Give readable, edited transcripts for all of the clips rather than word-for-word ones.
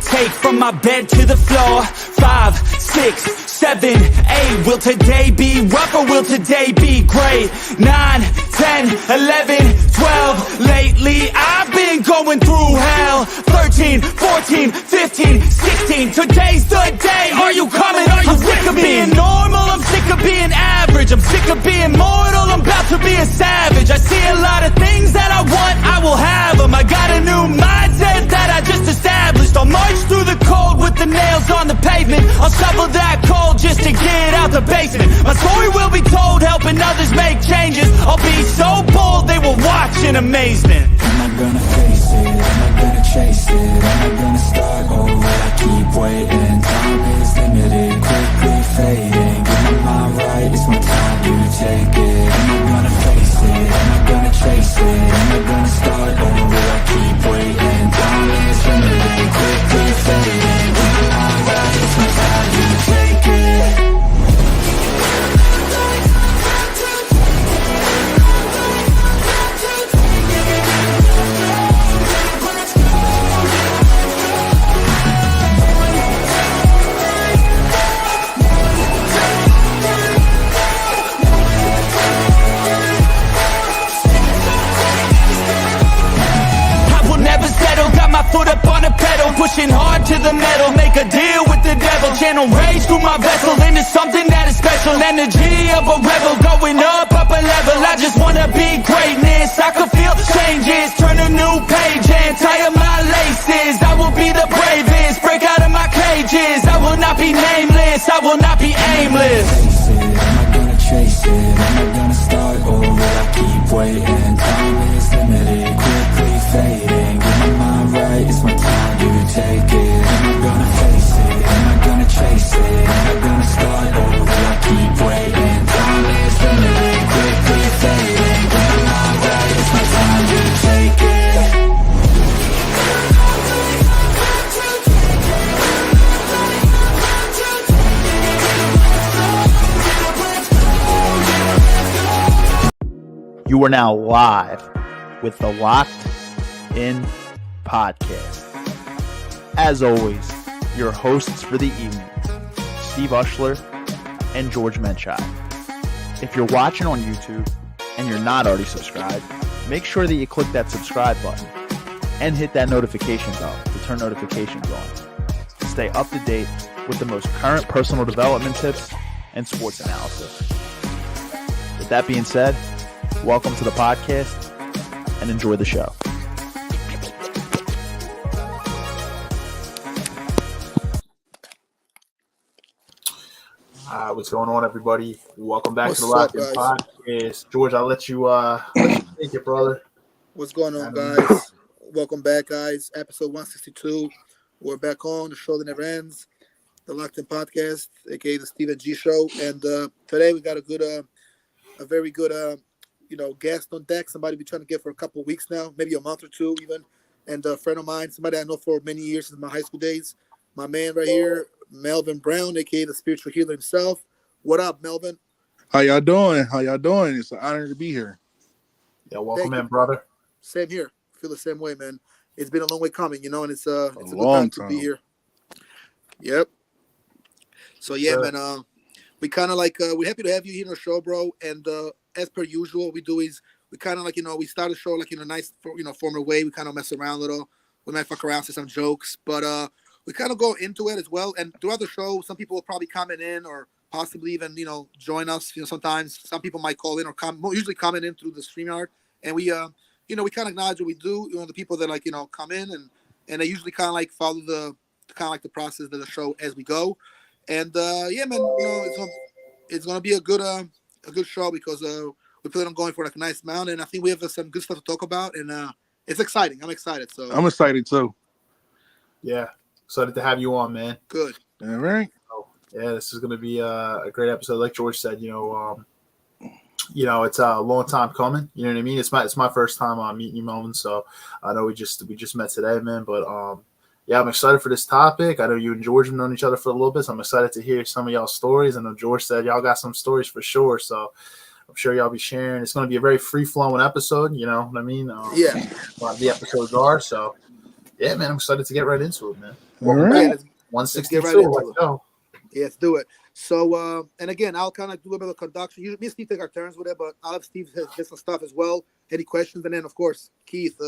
take from my bed to the floor. 5, 6, 7, 8. Will today be rough or will today be great? 9, 10, 11, 12. Lately I've been going through hell. 13, 14, 15, 16. Today's the day. Are you coming? Are you I'm sick of being normal. I'm sick of being average. I'm sick of being mortal. I'm about to be a savage. I see a lot of things that I want. I will have them. I got a new mindset that I just established. I'll march through the cold with the nails on the pavement. I'll shovel that coal just to get out the basement. My story will be told, helping others make changes. I'll be so bold they will watch in amazement. Am I gonna face it? Am I gonna chase it? Am I gonna start over? I keep waiting. Time is limited, quickly fading. Get my mind right, it's my time to take it. Am I gonna face it? Am I gonna chase it? Am I gonna start over? I keep waiting. Time is limited, quickly fading. Get my mind right, it's my time to take it. Foot up on the pedal, pushing hard to the metal. Make a deal with the devil. Channel rage through my vessel into something that is special. Energy of a rebel, going up a level. I just wanna be greatness. I can feel changes. Turn a new page and tie up my laces. I will be the bravest. Break out of my cages. I will not be nameless. I will not be aimless. Am I gonna chase it? Am I gonna start over? I keep waiting. Time is limited, quickly fading. Get my mind right, it's my time to take it. Am I gonna face it? Am I gonna chase it? Am I gonna start over? I keep waiting. Time is limited, quickly fading. Get my mind right, it's my time to take it. You are now live with the Locked In Podcast. As always, your hosts for the evening, Steve Ushler and George Mecaj. If you're watching on YouTube and you're not already subscribed, make sure that you click that subscribe button and hit that notification bell to turn notifications on to stay up to date with the most current personal development tips and sports analysis. With that being said, welcome to the podcast and enjoy the show. What's going on, everybody? Welcome back to the Locked In Podcast. George, I'll let you take it, brother. What's going on, guys? Welcome back, guys. Episode 162. We're back on. The show that never ends. The Locked In Podcast, aka the Steve and G Show. And today we got a very good guest on deck. Somebody we're trying to get for a couple of weeks now, maybe a month or two even. And a friend of mine, somebody I know for many years since my high school days. My man right here, Melvin Brown, aka the spiritual healer himself. What up, Melvin? How y'all doing? It's an honor to be here. Yeah, welcome in, brother. Same here. Feel the same way, man. It's been a long way coming, and it's a good time to be here. Yep. So yeah, man. We kind of we're happy to have you here on the show, bro. And as per usual, we do is we kind of we start the show in a nice formal way. We kind of mess around a little. We might fuck around, say some jokes, but we kind of go into it as well. And throughout the show, some people will probably comment in or possibly even, join us. Sometimes some people might call in or usually comment in through the StreamYard. And we, we kind of acknowledge what we do. The people that come in and they usually kind of follow the process of the show as we go. And yeah, man, it's gonna be a good show because we plan on going for a nice amount. And I think we have some good stuff to talk about. And it's exciting. I'm excited. So I'm excited too. Yeah. Excited to have you on, man. Good. All right. Yeah, this is going to be a great episode. Like George said, it's a long time coming. You know what I mean? It's my first time meeting you, Melvin. So I know we just met today, man. But yeah, I'm excited for this topic. I know you and George have known each other for a little bit, so I'm excited to hear some of y'all's stories. I know George said y'all got some stories for sure. So I'm sure y'all be sharing. It's going to be a very free flowing episode. You know what I mean? Yeah. A lot of the episodes are so. Yeah, man, I'm excited to get right into it, man. All right. Let's 162. get right into Let's it. go. Yeah, let's do it. So, and again, I'll kind of do a little bit of conduction. Usually, me and Steve take our turns with it, but I'll have Steve hit some stuff as well. Any questions? And then, of course, Keith.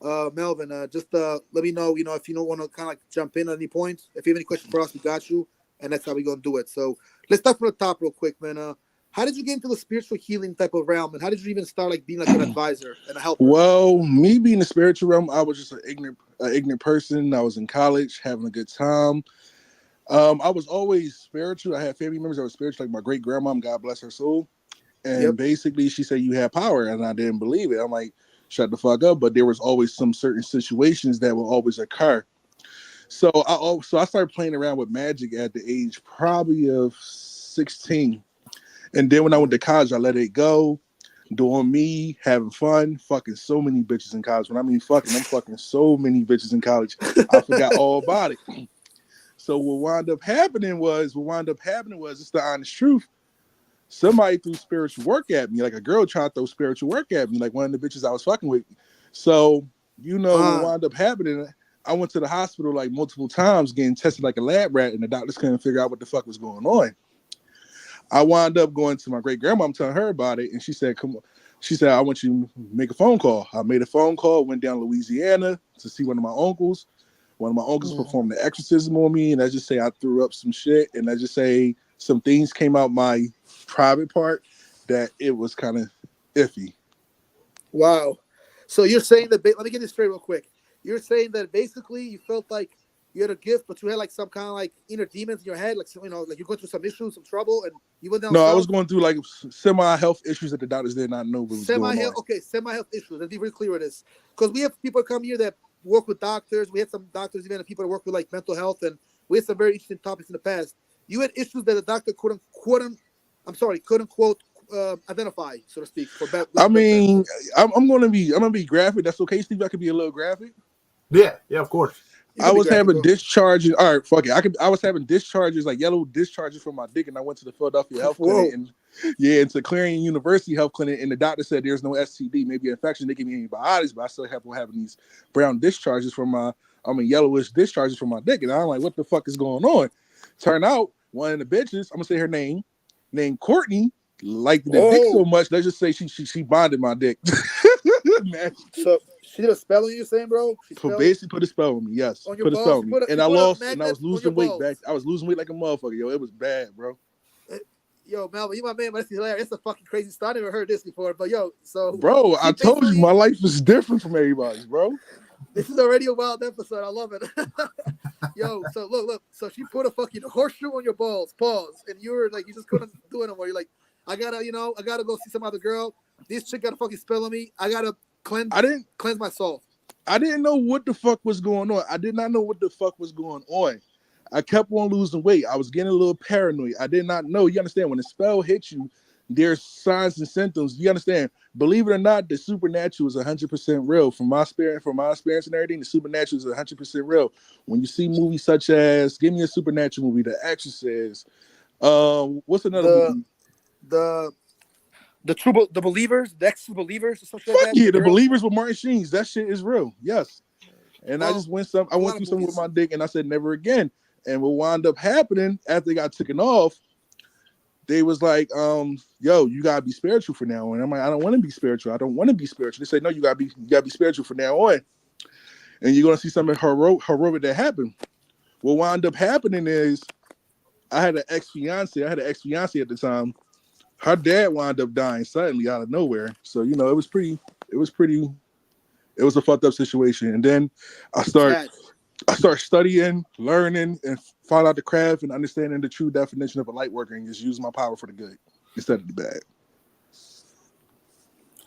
Melvin. Just let me know. If you don't want to kind of like jump in at any point. If you have any questions for us, we got you, and that's how we're gonna do it. So let's start from the top real quick, man. How did you get into the spiritual healing type of realm, and how did you even start like being like an advisor and a helper? Well, me being in the spiritual realm, I was just an ignorant person. I was in college having a good time. I was always spiritual. I had family members that were spiritual, like my great grandmom, God bless her soul. And basically, she said you have power, and I didn't believe it. I'm like, shut the fuck up. But there was always some certain situations that will always occur. So I started playing around with magic at the age probably of 16. And then when I went to college, I let it go. Doing me, having fun, fucking so many bitches in college. When I mean fucking, I'm fucking so many bitches in college. I forgot all about it. So what wound up happening was, it's the honest truth. Somebody threw spiritual work at me, like a girl tried to throw spiritual work at me, like one of the bitches I was fucking with. So, what wound up happening, I went to the hospital like multiple times getting tested like a lab rat, and the doctors couldn't figure out what the fuck was going on. I wound up going to my great grandma, I'm telling her about it, and she said, come on. She said, I want you to make a phone call. I made a phone call, went down to Louisiana to see one of my uncles. One of my uncles performed the exorcism on me, and I just say I threw up some shit, and I just say some things came out my private part that it was kind of iffy. Wow. So you're saying that, let me get this straight real quick. You're saying that basically you felt like you had a gift, but you had like some kind of like inner demons in your head, like, like you're going through some issues, some trouble, and you went down. No, I was going through like semi-health issues that the doctors did not know what was going on. Okay, semi-health issues. Let's be very clear with this. Because we have people come here that work with doctors. We had some doctors, even people that work with like mental health, and we had some very interesting topics in the past. You had issues that the doctor couldn't quote identify, so to speak. I mean, I'm gonna be graphic. That's okay, Steve. I could be a little graphic. Yeah, of course. I was having discharges. All right, fuck it. I was having discharges, like yellow discharges from my dick, and I went to the Philadelphia Health Clinic, and into Clarion University Health Clinic, and the doctor said there's no STD, maybe infection. They gave me antibiotics, but I still have having these brown discharges from yellowish discharges from my dick, and I'm like, what the fuck is going on? Turn out one of the bitches, I'm gonna say her name, named Courtney, liked the dick so much. Let's just say she bonded my dick. Man. So she did a spell on you, saying, bro? Basically put a spell on me, yes. Put a spell on me. And I lost, and I was losing weight back. I was losing weight like a motherfucker, yo. It was bad, bro. Yo, Melvin, you my man, but it's hilarious. It's a fucking crazy story. I never heard this before, but yo, so... Bro, I told you my life is different from everybody's, bro. This is already a wild episode. I love it. Yo, so look. So she put a fucking horseshoe on your balls, pause. And you were like, you just couldn't do it anymore. You're like, I gotta go see some other girl. This chick got a fucking spell on me. I gotta cleanse my soul. I didn't know what the fuck was going on. I did not know what the fuck was going on. I kept on losing weight. I was getting a little paranoid. I did not know. You understand? When the spell hits you, there's signs and symptoms. You understand? Believe it or not, the supernatural is 100% real. From my experience and everything, the supernatural is 100% real. When you see movies such as, give me a supernatural movie, The Exorcist. What's another movie? The Believers, the Ex-Believers, or something like that. Yeah, The Believers with Martin Sheen. That shit is real. Yes. And I just went through something with my dick, and I said never again. And what wound up happening after they got taken off, they was like, yo, you gotta be spiritual for now. And I'm like, I don't want to be spiritual. I don't want to be spiritual. They say, no, you gotta be spiritual for now on. And you're gonna see something heroic that happened. What wound up happening is I had an ex-fiance at the time. Her dad wound up dying suddenly out of nowhere. So, it was a fucked up situation. And then I start studying, learning, and find out the craft and understanding the true definition of a light worker and just use my power for the good instead of the bad.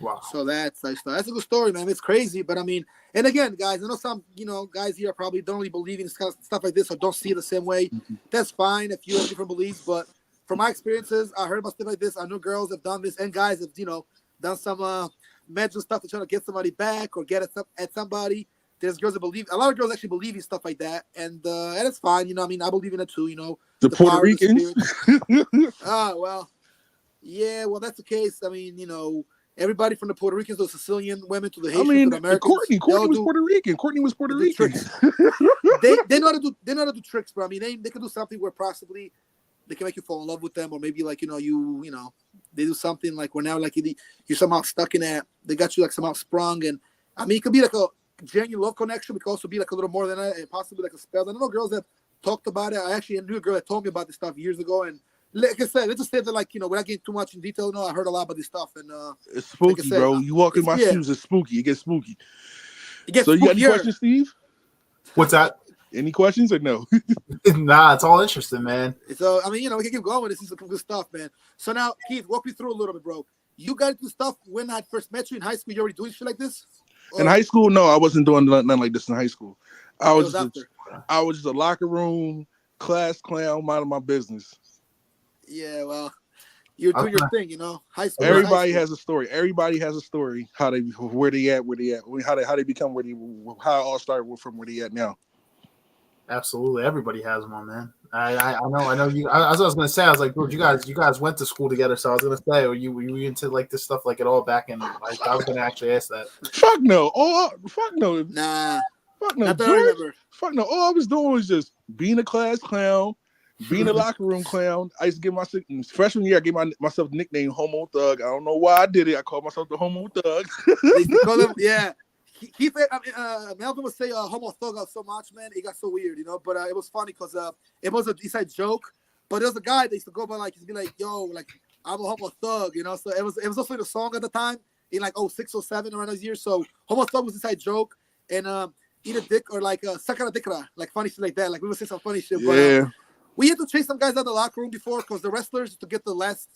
Wow. So that's a good story, man. It's crazy, but I mean, and again, guys, I know some, guys here probably don't really believe in stuff like this or don't see it the same way. Mm-hmm. That's fine if you have different beliefs, but from my experiences, I heard about stuff like this. I know girls have done this, and guys have, done some mental stuff to try to get somebody back or get at somebody. There's girls that believe. A lot of girls actually believe in stuff like that, and it's fine. I believe in it too. The Puerto Ricans. Well, yeah. Well, that's the case. I mean, Everybody from the Puerto Ricans to the Sicilian women to the Haitians to the Americans. Courtney was Puerto Rican. Courtney was Puerto Rican. they know how to do tricks, bro. I mean, they can do something where possibly they can make you fall in love with them, or maybe like they do something like where now like you're somehow stuck in that. They got you like somehow sprung, and I mean it could be like a genuine love connection. It could also be like a little more than that, and possibly like a spell. I know girls that talked about it. I actually knew a girl that told me about this stuff years ago, and like I said, let's just say that like without getting too much in detail, I heard a lot about this stuff, and it's spooky, like said, bro. You walk in my shoes, it's spooky. It gets spooky. So you got any questions, Steve? What's that? Any questions or no? Nah, it's all interesting, man. So I mean, we can keep going with this. This is some good stuff, man. So now, Keith, walk me through a little bit, bro. You got into stuff when I first met you in high school. You already doing shit like this? In high school, no, I wasn't doing nothing like this in high school. I was just a locker room class clown, minding my business. Yeah, well, you're doing your thing, High school. Everybody has a story. Everybody has a story. Where they at, how they become how it all started from where they at now. Absolutely, everybody has one, man. I know you. As I was gonna say, I was like, dude, you guys went to school together. So I was gonna say, were you into like this stuff like it all back in? Like, I was gonna actually ask that. Fuck no. Fuck no. Nah. Fuck no. George, fuck no. All I was doing was just being a class clown, being a locker room clown. I used to give myself freshman year. I gave myself the nickname Homo Thug. I don't know why I did it. I called myself the Homo Thug. They used to call him, yeah. Keith, Malcolm would say homo thug so much, man. It got so weird, But it was funny because it was a inside joke. But there was a guy that used to go by he'd be like, "Yo, like I'm a homo thug," So it was also the song at the time in like 06, 07 around those years. So homo thug was inside joke, and eat a dick or like suck on a dick, like funny shit like that. Like we would say some funny shit. Yeah. But we had to chase some guys out of the locker room before because the wrestlers to get the last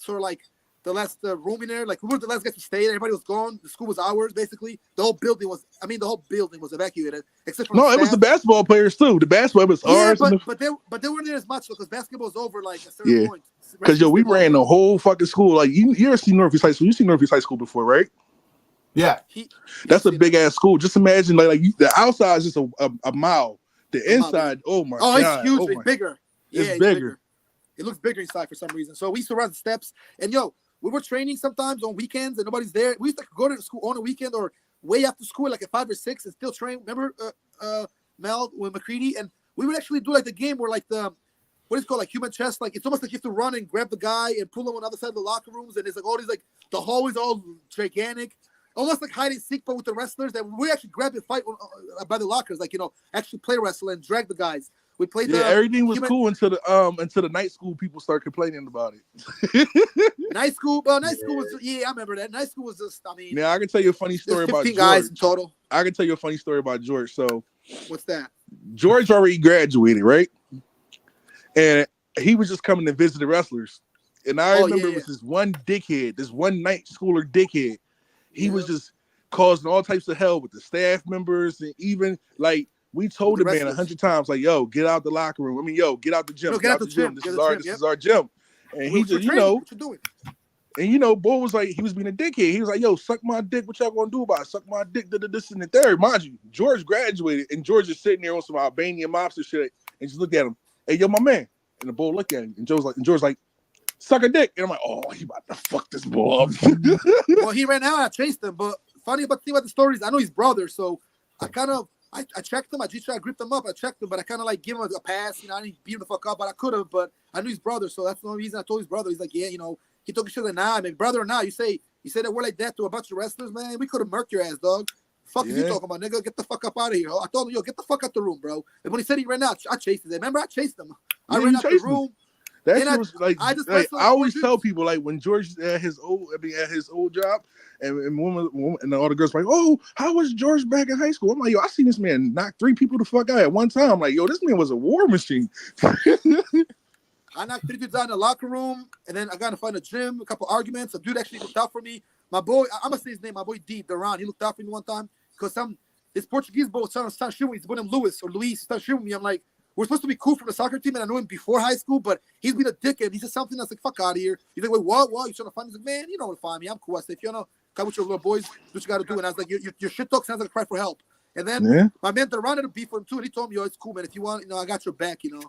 room in there, like we were the last guys to stay. Everybody was gone. The school was ours, basically. The whole building was evacuated, except for it was the basketball players too. The basketball was ours. But they weren't there as much because basketball was over like a certain point. Because we ran the whole fucking school. Like you ever seen Northeast High School? You've seen Northeast High School before, right? Yeah. That's a big ass school. Just imagine like the outside is just a mile. The inside, oh my god, it's huge. It's bigger. It's bigger. It looks bigger inside for some reason. So we used to run the steps, and we were training sometimes on weekends and nobody's there. We used to go to school on a weekend or way after school, like at 5 or 6, and still train. Remember, Mel with McCready? And we would actually do like the game where like what is it called, like human chess? Like it's almost like you have to run and grab the guy and pull him on the other side of the locker rooms. And it's like all these like the hallways all gigantic, almost like hide and seek, but with the wrestlers that we actually grab and fight by the lockers, like actually play wrestle and drag the guys. We played. Everything was cool until the night school people started complaining about it. Night school, was I remember that. Night school was just, Now I can tell you a funny story about 15 guys in total. I can tell you a funny story about George. So, what's that? George already graduated, right? And he was just coming to visit the wrestlers. And I remember it was this one dickhead, this one night schooler dickhead. He was just causing all types of hell with the staff members, and even like. We told the man 100 times, like, yo, get out the locker room. I mean, yo, get out the gym. Get out the gym. This is our gym. And he just, what you doing? And boy was like, he was being a dickhead. He was like, yo, suck my dick. What y'all gonna do about it? Suck my dick, this and the third. Mind you, George graduated, and George is sitting there on some Albanian mobster shit, and just look at him. Hey, yo, my man. And the boy looked at him, and George's like, suck a dick. And I'm like, oh, he about to fuck this boy up. Well, he ran out. I chased him. But funny about the stories, I know his brother, so I kind of. I checked him. I gripped him up. I checked him, but I kind of like give him a pass. I didn't beat him the fuck up, but I could have. But I knew his brother, so that's the only reason I told his brother. He's like, yeah, he took a shit like, nah, man, brother or nah. You say that we're like that to a bunch of wrestlers, man. We could have murked your ass, dog. Fuck is you talking about, nigga? Get the fuck up out of here. I told him, yo, get the fuck out the room, bro. And when he said he ran out, I chased him. Remember, I chased him. I ran out the room. That shit was like I always tell people, like when George at his old job, and woman, and all the girls like, oh, how was George back in high school? I'm like, yo, I seen this man knock 3 people the fuck out at one time. I'm like, yo, this man was a war machine. I knocked 3 dudes out in the locker room, and then I got to find a gym, a couple arguments. A dude actually looked out for me. My boy, I'm gonna say his name, my boy D, Duran, he looked out for me one time because this Portuguese boy was trying to start shooting me. He's with him, Luis, started shooting me. I'm like, we're supposed to be cool from the soccer team, and I knew him before high school, but he's been a dickhead. He said something that's like, fuck out of here. He's like, wait, what? You trying to find me? He's like, man, you don't want to find me. I'm cool. I said, if you don't know, come with your little boys, do what you got to do. And I was like, your shit talk sounds like a cry for help. And then my man Duran had a beef for him too, and he told me, yo, it's cool, man. If you want, I got your back, You know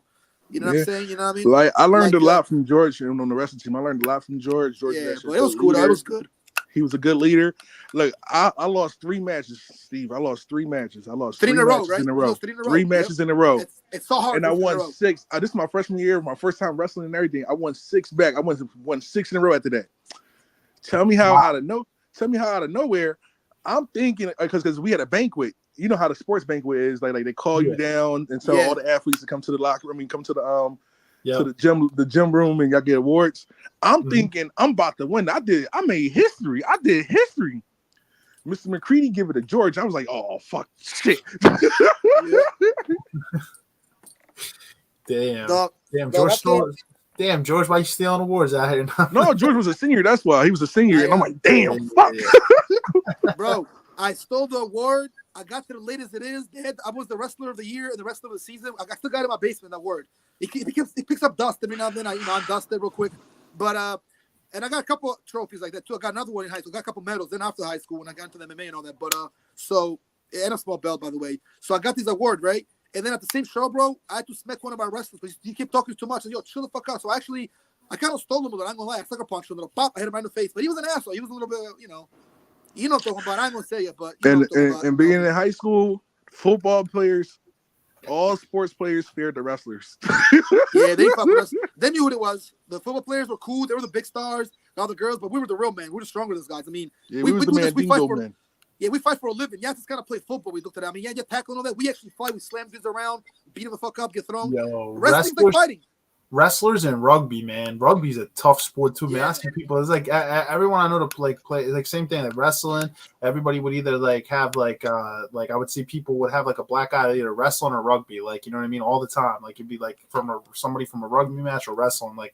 what I'm saying? You know what I mean? Like, I learned a lot from George and on the wrestling team. I learned a lot from George. Yeah, but it was cool. It was good. He was a good leader. Look, I lost 3 matches, Steve. I lost 3 matches. I lost three three in a row, matches right? in a row. 3 matches in a row. It's so hard. And I won 6. This is my freshman year, my first time wrestling and everything. I won 6 back. I won 6 in a row after that. Tell me how out of nowhere, I'm thinking, because we had a banquet. You know how the sports banquet is, like they call you down and tell all the athletes to come to the locker room. Come to the gym room, and y'all get awards. I'm thinking I'm about to win. I made history. I did history. Mr. McCready give it to George. I was like, oh fuck, shit. Damn, George, why you stealing awards out here? No, George was a senior. That's why he was a senior, and I'm like, damn, fuck. Bro, I stole the award. I got to the late as it is. I was the wrestler of the year and the rest of the season. I still got it in my basement, that word. It picks up dust every now and then. I'm dusted real quick. But and I got a couple of trophies like that too. I got another one in high school. I got a couple medals then after high school when I got into the MMA and all that. But and a small belt, by the way. So I got these awards, right? And then at the same show, bro, I had to smack one of our wrestlers because he kept talking too much. And yo, chill the fuck out. So actually, I kind of stole him a little. I'm gonna lie. I sucker punched him a little. Pop. I hit him right in the face. But he was an asshole. He was a little bit, you know what I'm talking about. I ain't gonna say it, but and being in high school, football players, all sports players feared the wrestlers. Yeah, they fucked with us. They knew what it was. The football players were cool. They were the big stars, all the girls, but we were the real men. We were the stronger than those guys. I mean, we was the Mandingo men. Yeah, we fight for a living. Yeah, just kind of play football. We looked at it. I mean, you tackle and all that. We actually fight. We slam dudes around, beat them the fuck up, get thrown. Wrestling's like fighting. Wrestlers and rugby, man. Rugby's a tough sport too, man. I see people. It's like everyone I know to play like same thing. Like wrestling, everybody would either like have like I would see people would have like a black eye either wrestling or rugby. Like you know what I mean, all the time. Like it'd be like somebody from a rugby match or wrestling. Like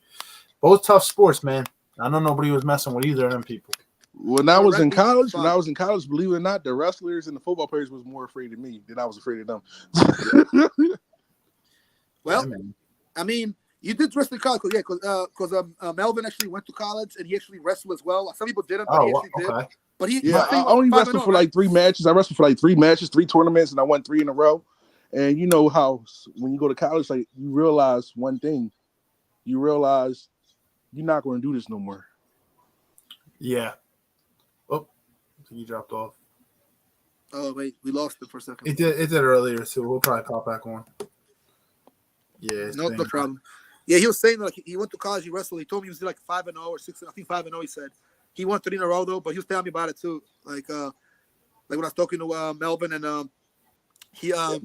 both tough sports, man. I know nobody was messing with either of them people. When I was in college, believe it or not, the wrestlers and the football players was more afraid of me than I was afraid of them. Well, I mean, you did wrestle in college, because Melvin actually went to college and he actually wrestled as well. Some people didn't, but he actually did. But I only wrestled for like 3 matches. I wrestled for like 3 matches, 3 tournaments, and I won 3 in a row. And you know how when you go to college, like you realize one thing, you realize you're not going to do this no more. Yeah. Oh, he dropped off. Oh wait, we lost it for a second. It did earlier too. We'll probably pop back on. Yeah, no problem. Yeah, he was saying like he went to college, he wrestled. He told me he was like 5-0 or 6. I think 5-0. He said he won 3 in a row though, but he was telling me about it too. Like when I was talking to Melvin and he I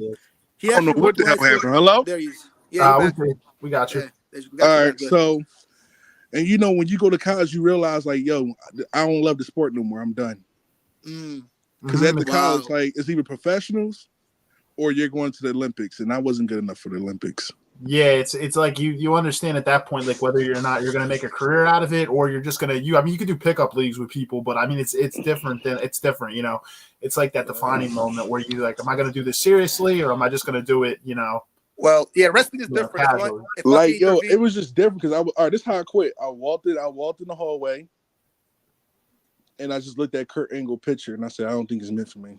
don't know what the hell happened. Hello? There he is. Yeah, we got you. Yeah, all right, so and you know when you go to college, you realize like, yo, I don't love the sport no more. I'm done. Because at the college, like it's either professionals or you're going to the Olympics, and I wasn't good enough for the Olympics. Yeah, it's like you understand at that point, like whether you're not, you're going to make a career out of it, or you're just going to, I mean, you could do pickup leagues with people, but I mean, it's different, you know, it's like that defining moment where you like, am I going to do this seriously, or am I just going to do it, you know? Well, yeah, wrestling is different. Like, yo, it was just different because all right, this is how I quit. I walked in the hallway and I just looked at Kurt Angle picture and I said, I don't think it's meant for me.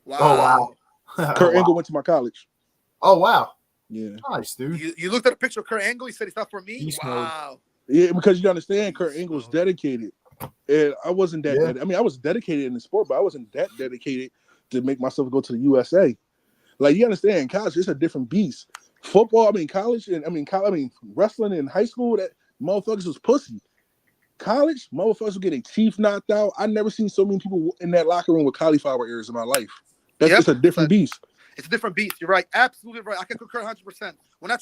Wow. Oh, wow. Kurt Angle went to my college. Oh, wow. Yeah. Nice, dude. You looked at a picture of Kurt Angle, he said it's not for me? Wow. Yeah, because you understand, Kurt Angle's dedicated. And I wasn't that dedicated. I mean, I was dedicated in the sport, but I wasn't that dedicated to make myself go to the USA. Like, you understand, college, it's a different beast. Football, I mean, college, and wrestling in high school, that motherfuckers was pussy. College, motherfuckers would get their teeth knocked out. I never seen so many people in that locker room with cauliflower ears in my life. That's just a different beast. It's a different beast. You're right. Absolutely right. I can concur 100%. When I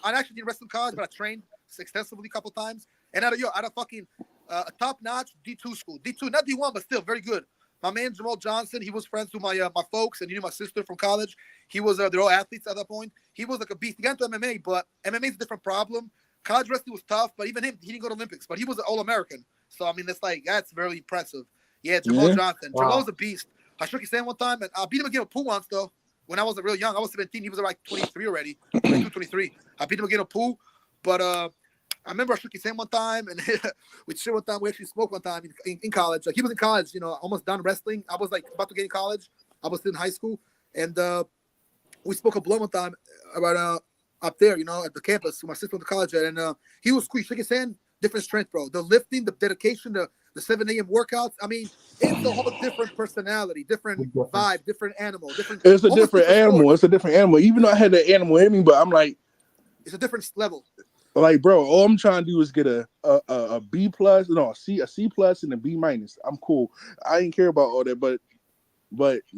actually did wrestling college, but I trained extensively a couple times. And out of fucking a top-notch D2 school. D2, not D1, but still very good. My man Jamal Johnson, he was friends with my folks, and he knew my sister from college. He was they're all athletes at that point. He was like a beast. He got into MMA, but MMA is a different problem. College wrestling was tough, but even him, he didn't go to Olympics, but he was an All-American. So I mean, that's very impressive. Yeah, Jamal Johnson. Wow. Jamal was a beast. I shook his hand one time, and I beat him again with pool once though. When I was real young, I was 17. He was like 23 already, 22, 23. I beat him again a pool, but I remember I shook his hand one time, and we chilled one time. We actually smoked one time in college. Like he was in college, you know, almost done wrestling. I was like about to get in college. I was still in high school, and we spoke a blunt one time about up there, you know, at the campus. My sister went to college at, and he was cool. He shook his hand, different strength, bro. The lifting, the dedication, the 7 a.m. workouts. I mean, it's a whole different personality, different vibe, different animal, different. It's a different animal. Sport. It's a different animal. Even though I had that animal in me, but I'm like, it's a different level. Like, bro, all I'm trying to do is get a B plus, no, a C plus and a B minus. I'm cool. I didn't care about all that, but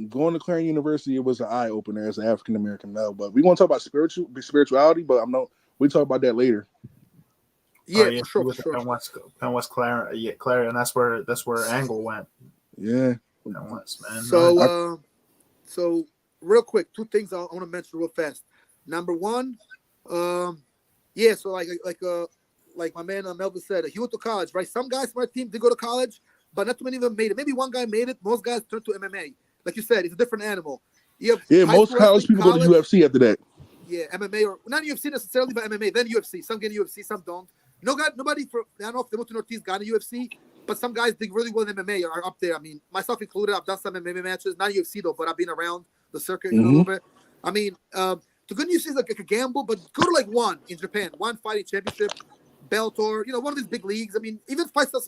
going to Clarion University, it was an eye opener as an African American male. But we want to talk about spirituality, but we talk about that later. Yeah, for sure. Penn West Clarion, Clarion. That's where Angle went. Yeah. Penn West, man. So real quick, 2 things I want to mention real fast. Number 1, yeah, so like my man Melvin said, he went to college, right? Some guys from our team did go to college, but not too many of them made it. Maybe one guy made it. Most guys turned to MMA. Like you said, it's a different animal. Most college people go to UFC after that. Yeah, MMA or not UFC necessarily, but MMA. Then UFC. Some get UFC, some don't. Nobody I don't know if they went to Northeast got a UFC, but some guys did really well in MMA are up there. I mean, myself included. I've done some MMA matches, not UFC though, but I've been around the circuit a little bit. I mean, the good news is like a gamble, but go to like one in Japan, one fighting championship, Bellator, one of these big leagues. I mean, even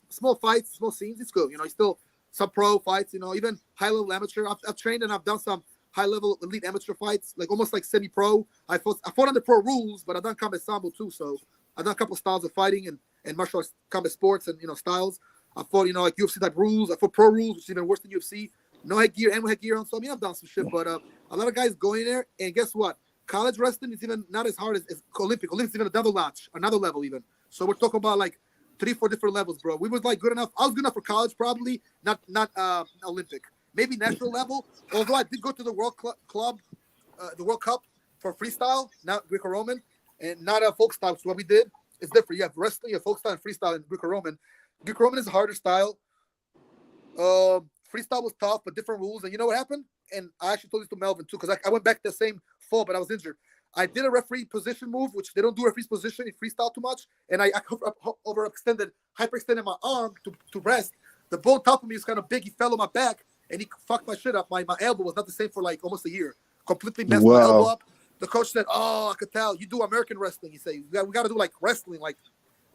small fights, small scenes, it's good. Still some pro fights, even high-level amateur. I've trained and I've done some high-level elite amateur fights, like almost like semi-pro. I fought under pro rules, but I've done combat sambo too, so I've done a couple styles of fighting and martial arts, combat sports and, styles. I fought, like UFC type rules. I fought pro rules, which is even worse than UFC. No headgear and headgear on. So, I've done some shit, but a lot of guys go in there, and guess what? College wrestling is even not as hard as Olympic. Olympic is even another level even. So we're talking about like 3-4 different levels, bro. We was like good enough. I was good enough for college, probably not Olympic. Maybe national level. Although I did go to the World Club, the World Cup for freestyle, not Greco-Roman, and not folk style. Which is what we did. It's different. You have wrestling, you have folk style, and freestyle, and Greco-Roman. Greco-Roman is a harder style. Freestyle was tough, but different rules. And you know what happened? And I actually told this to Melvin too, because I went back the same fall, but I was injured. I did a referee position move, which they don't do referee's position in freestyle too much, and I hyperextended my arm to rest. The bone top of me is kind of big. He fell on my back, and he fucked my shit up. My elbow was not the same for like almost a year. Completely messed my elbow up. The coach said, "Oh, I could tell you do American wrestling." He said, "We got to do like wrestling, like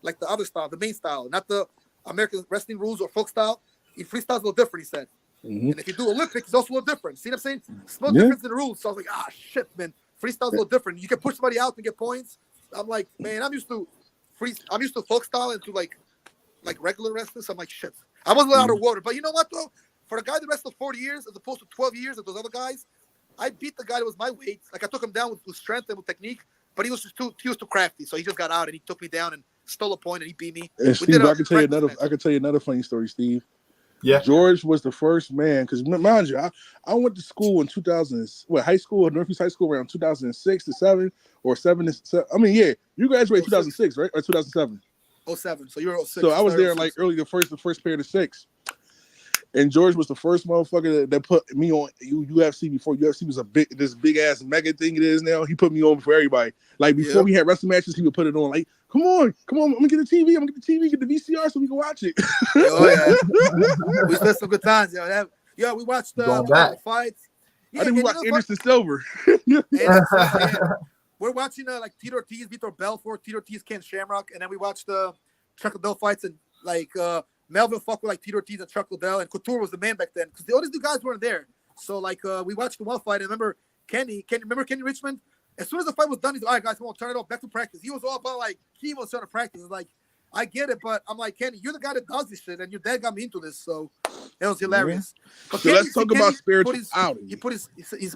the other style, the main style, not the American wrestling rules or folk style. In freestyle, is a little different." He said. And if you do Olympic, it's also a little different. See what I'm saying? Small difference in the rules. So I was like, shit, man. Freestyle's a little different. You can push somebody out and get points. I'm like, man, I'm used to folk style and to like regular wrestling. So I'm like, shit. I was a little out of water. But you know what, though? For a guy that wrestled 40 years as opposed to 12 years of those other guys, I beat the guy that was my weight. Like, I took him down with strength and with technique, but he was too crafty. So he just got out and he took me down and stole a point and he beat me. And Steve, I can tell you another funny story, Steve. Yeah, George was the first man because, mind you, I went to school in high school, Northeast High School around 2006 to 7 or 7 to 7. I mean, yeah, you graduated 2006, right? Or 2007? 07. So you're 06. So I was there like early, the first period of 6. And George was the first motherfucker that put me on UFC before UFC was this big ass mega thing it is now. He put me on before everybody. Like before we had wrestling matches, he would put it on. Like, come on, I'm gonna get the TV, get the VCR so we can watch it. Oh yeah, we spent some good times, yo. We watched the fights. Yeah, I think we watched Anderson Silver. We're watching like Tito Ortiz, Vitor Belfort, Tito Ortiz, Ken Shamrock, and then we watched the Chuck Liddell fights and like Melvin fucked with like Tito Ortiz and Chuck Liddell, and Couture was the man back then because all these two guys weren't there. So like we watched the one fight. And remember Kenny Richmond? As soon as the fight was done, he's like, all right, guys, come on, turn it off, back to practice. He was all about like he was trying to practice. Like I get it, but I'm like, Kenny, you're the guy that does this shit, and your dad got me into this, so it was hilarious. But so let's talk about spirituality. He put his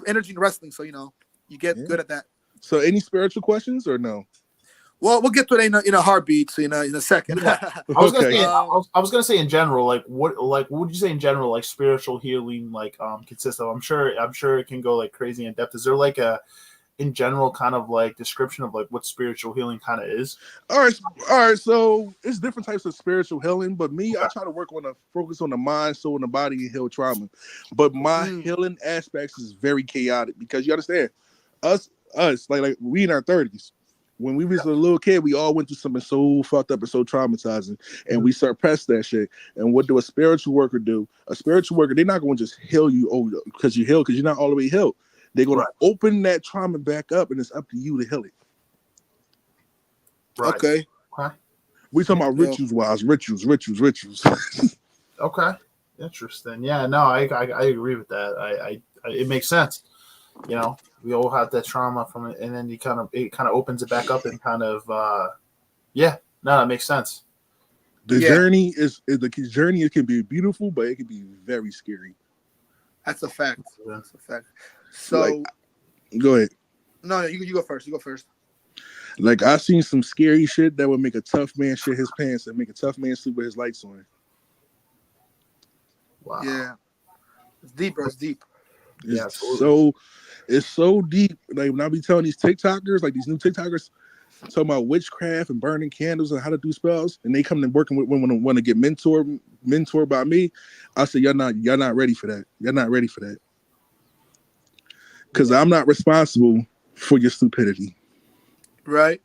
energy in wrestling, so you get good at that. So any spiritual questions or no? Well, we'll get to it in a heartbit, so in a second. I was gonna say in general, what would you say in general, like spiritual healing, like consists of? I'm sure it can go like crazy in depth. Is there like a in general kind of like description of like what spiritual healing kind of is? All right. So it's different types of spiritual healing, but I try to focus on the mind, soul, and the body and heal trauma. But my healing aspects is very chaotic because you understand, us like we in our 30s. When we was a little kid, we all went through something so fucked up and so traumatizing, and we suppressed that shit. And what do a spiritual worker do? A spiritual worker, they're not going to just heal you because you're healed, because you're not all the way healed. They're going to open that trauma back up, and it's up to you to heal it. Right. Okay. We talking about rituals. Okay, interesting. Yeah, no, I agree with that. I it makes sense. You know, we all have that trauma from it, and then it kind of opens it back up and kind of yeah, no, that makes sense. The journey is the journey. It can be beautiful, but it can be very scary. That's a fact. That's a fact. So, like, go ahead. No, you go first. You go first. Like, I've seen some scary shit that would make a tough man shit his pants and make a tough man sleep with his lights on. Wow. Yeah. It's deep, bro. It's deep. It's so deep. Like, when I be telling these TikTokers, like these new TikTokers, talking about witchcraft and burning candles and how to do spells, and they come and working with women want to get mentored by me, I say, y'all not ready for that. You're not ready for that. Because I'm not responsible for your stupidity. Right.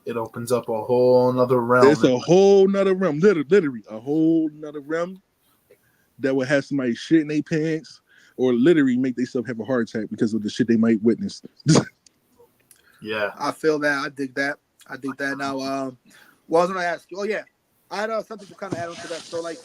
It opens up a whole nother realm. It's a whole nother realm, literally a whole nother realm that would have somebody shit in their pants or literally make themselves have a heart attack because of the shit they might witness. Yeah, I feel that. I dig that. Now, what I was gonna ask you? Oh yeah, I had something to kind of add on to that. So like,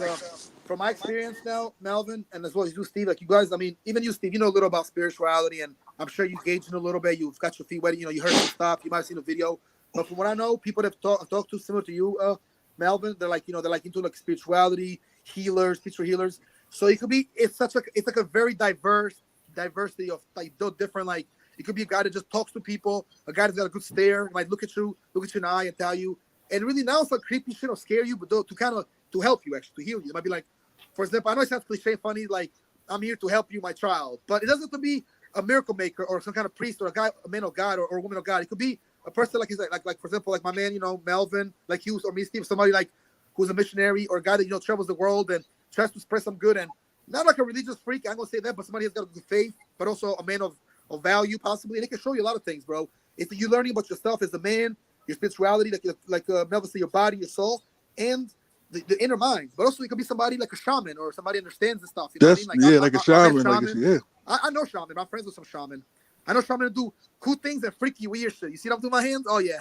from my experience now, Melvin, and as well as you, Steve, like you guys, I mean, even you, Steve, you know a little about spirituality, and I'm sure you gauged it a little bit. You've got your feet wet. You know, you heard some stuff. You might have seen a video. But from what I know, people that talk to similar to you, Melvin, they're like, they're like into like spirituality, healers, spiritual healers. So it could be, it's like a very diversity of like different, like, it could be a guy that just talks to people, a guy that's got a good stare, might look at you in the eye and tell you. And really now it's like creepy shit or scare you, but to help you, actually, to heal you. It might be like, for example, I know it sounds cliche funny, like, I'm here to help you, my child. But it doesn't have to be a miracle maker or some kind of priest or a man of God or a woman of God. It could be a person like for example, like my man, Melvin, like you or me, Steve, somebody like who's a missionary or a guy that, travels the world and tries to spread some good, and not like a religious freak, I'm going to say that, but somebody who's got a good faith, but also a man of value possibly, and it can show you a lot of things, bro. If you're learning about yourself as a man, your spirituality, like Melvin said, your body, your soul, and the inner mind. But also it could be somebody like a shaman or somebody understands this stuff. You know what I mean? Like a shaman. I know shaman. I'm friends with some shaman. I know shaman do cool things and freaky weird shit. You see what I'm doing with my hands? Oh yeah.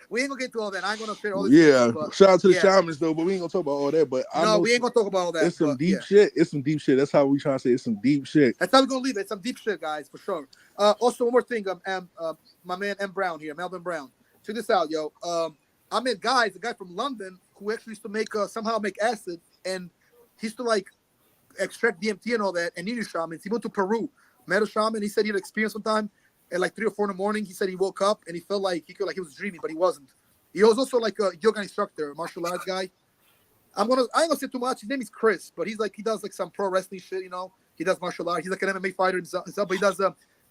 We ain't gonna get to all that. I ain't gonna share all this. Yeah, shout out to the shamans though, but we ain't gonna talk about all that. But we ain't gonna talk about all that. It's some deep shit. It's some deep shit. That's how we trying to say it's some deep shit. That's how we're gonna leave it. It's some deep shit, guys, for sure. Also, one more thing. My man M. Brown here, Melvin Brown. Check this out, yo. I met a guy from London who actually used to make somehow make acid, and he used to like extract DMT and all that. And he knew shamans. He went to Peru, met a shaman. He said he had experience one time at like 3 or 4 in the morning. He said he woke up and he felt like he was dreaming, but he wasn't. He was also like a yoga instructor, a martial arts guy. I ain't gonna say too much. His name is Chris, but he does like some pro wrestling shit, He does martial arts. He's like an MMA fighter himself, but he does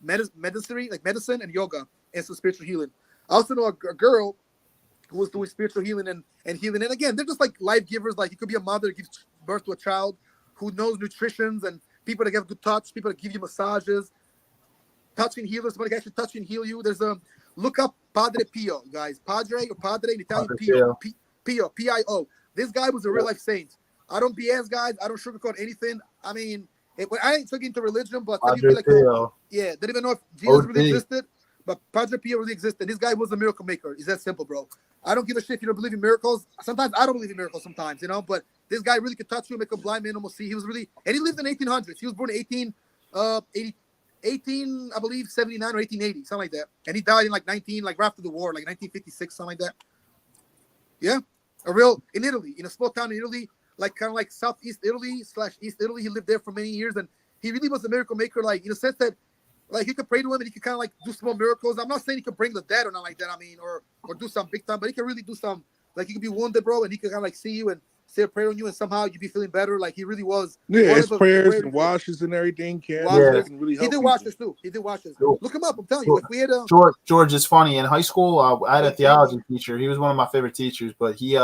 medicine and yoga and some spiritual healing. I also know a girl who was doing spiritual healing and healing. And again, they're just like life givers. Like it could be a mother that gives birth to a child who knows nutrition and people that give good touch, people that give you massages, touching healers, somebody can actually touch and heal you. There's look up Padre Pio, guys. Padre in Italian, Pio. Pio, P-I-O. This guy was a real life saint. I don't BS, guys. I don't sugarcoat anything. I mean, I ain't talking into religion, but some people like, they didn't even know if Jesus really existed, but Padre Pio really existed. This guy was a miracle maker. It's that simple, bro. I don't give a shit if you don't believe in miracles. Sometimes I don't believe in miracles sometimes, but this guy really could touch you, make a blind man almost see. He was really, and he lived in 1800s. He was born in 18, I believe, 79 or 1880, something like that. And he died in like right after the war, like 1956, something like that. Yeah. In Italy, in a small town in Italy, like kind of like Southeast Italy / East Italy. He lived there for many years, and he really was a miracle maker, like in the sense that like he could pray to him and he could kind of like do small miracles. I'm not saying he could bring the dead or not like that, I mean, or do some big time, but he can really do some, like he could be wounded, bro, and he could kind of like see you and say a prayer on you, and somehow you'd be feeling better. Like he really was. Yeah, his prayers and washes and everything can really help. He did washes too. Look him up. I'm telling you. If we had George is funny. In high school, I had a theology teacher. He was one of my favorite teachers, but he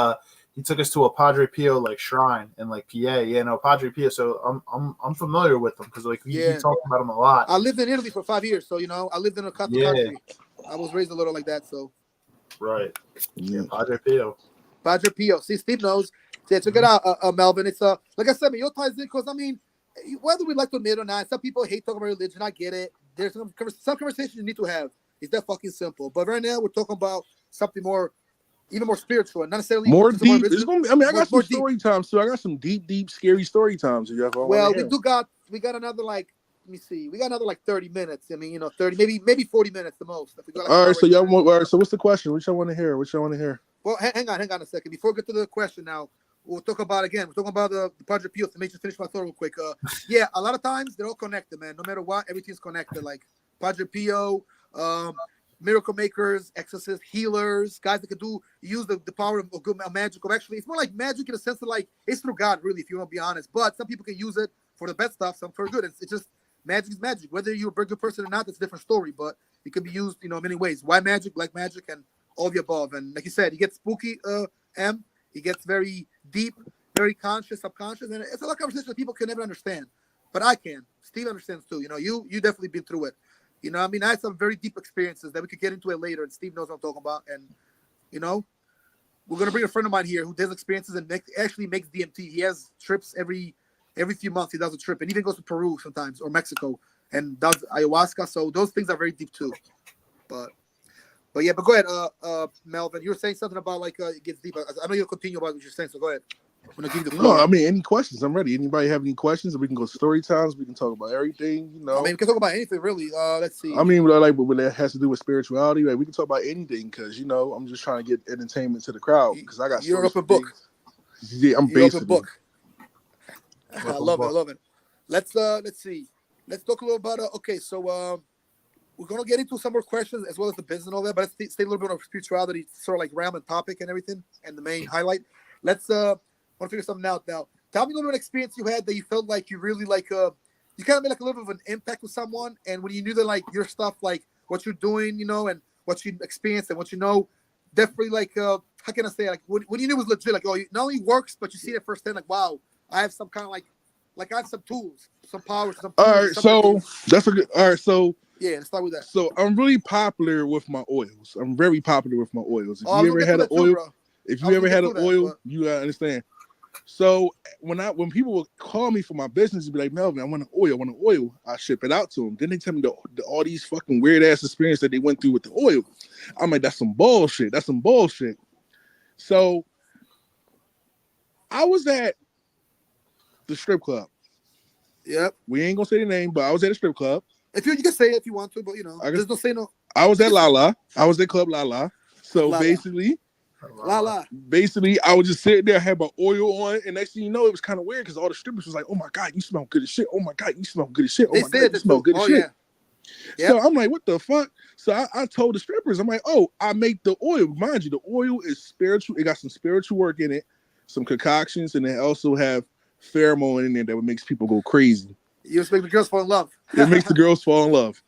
took us to a Padre Pio like shrine in like PA. Padre Pio. So I'm familiar with him because like we talked about him a lot. I lived in Italy for 5 years, so I lived in a Catholic country. I was raised a little like that, so. Right. Yeah. Padre Pio. Padre Pio. See, Steve knows. Yeah, check it out, Melvin. It's like I said, your ties in because I mean, whether we like to admit or not, some people hate talking about religion. I get it. There's some conversation you need to have. It's that fucking simple. But right now we're talking about something more even more spiritual, and not necessarily more just deep. It's gonna be, I mean, I got some more story times too. I got some deep, scary story times. If you ever well, want to hear. we got another like. Let me see. We got another like 30 minutes. I mean, 30, maybe 40 minutes the most. If we go, like, all right, so y'all want. All right, so what's the question? Which y'all want to hear? Well, hang on a second. Before we get to the question now, we'll talk about again. We're talking about the Padre Pio. Let me just finish my thought real quick. Yeah, a lot of times they're all connected, man. No matter what, everything's connected. Like Padre Pio, miracle makers, exorcists, healers, guys that can use the power of good magic. Or actually, it's more like magic in a sense of like it's through God, really, if you want to be honest. But some people can use it for the bad stuff, some for good. It's just magic is magic. Whether you're a very good person or not, that's a different story. But it can be used, many ways. White magic, black magic, and all the above. And like you said, he gets spooky, he gets very deep, very conscious, subconscious, and it's a lot of conversation that people can never understand. But I can. Steve understands too. You definitely been through it. I mean, I had some very deep experiences that we could get into it later, and Steve knows what I'm talking about. And we're gonna bring a friend of mine here who does experiences and actually makes DMT. He has trips every few months. He does a trip, and even goes to Peru sometimes or Mexico and does ayahuasca. So those things are very deep too. But go ahead, Melvin. You were saying something about like it gets deep. I know you'll continue about what you're saying, so go ahead. I'm gonna give you the floor. No, I mean, any questions? I'm ready. Anybody have any questions? We can go story times. We can talk about everything. I mean, we can talk about anything really. Let's see. I mean, when that has to do with spirituality, like we can talk about anything because I'm just trying to get entertainment to the crowd because I got. You're an open book. Yeah, I'm basically. Open book. I love it. Let's see. Let's talk a little about. Okay, so we're gonna get into some more questions as well as the business and all that, but let's stay a little bit on spirituality, sort of like realm and topic and everything, and the main highlight. Let's want to figure something out now. Tell me a little bit of experience you had that you felt like you really like you kind of made like a little bit of an impact with someone, and when you knew that like your stuff, like what you're doing, and what you experienced and what definitely like how can I say, like when you knew it was legit, like not only works but you see it firsthand, like wow, I have some kind of like I have some tools, some powers, some tools. All right, so that's a good. All right, so yeah, let's start with that. So I'm really popular with my oils. I'm very popular with my oils. If you ever had an oil, you gotta understand. So when people will call me for my business and be like, Melvin, I want an oil, I ship it out to them. Then they tell me all these fucking weird ass experience that they went through with the oil. I'm like, that's some bullshit. So I was at the strip club. Yep. We ain't gonna say the name, but I was at a strip club. If you can say it if you want to, but just don't say no. I was at Lala. I was at Club Lala. So basically, I was just sitting there, I had my oil on, and next thing you know, it was kind of weird because all the strippers was like, "Oh my god, you smell good as shit! Oh my god, you smell good as shit! Oh my god, you smell good as shit!" Yeah. So I'm like, "What the fuck?" So I told the strippers, I'm like, "Oh, I make the oil. Mind you, the oil is spiritual. It got some spiritual work in it, some concoctions, and they also have pheromone in there that makes people go crazy. You just make the girls fall in love. It makes the girls fall in love.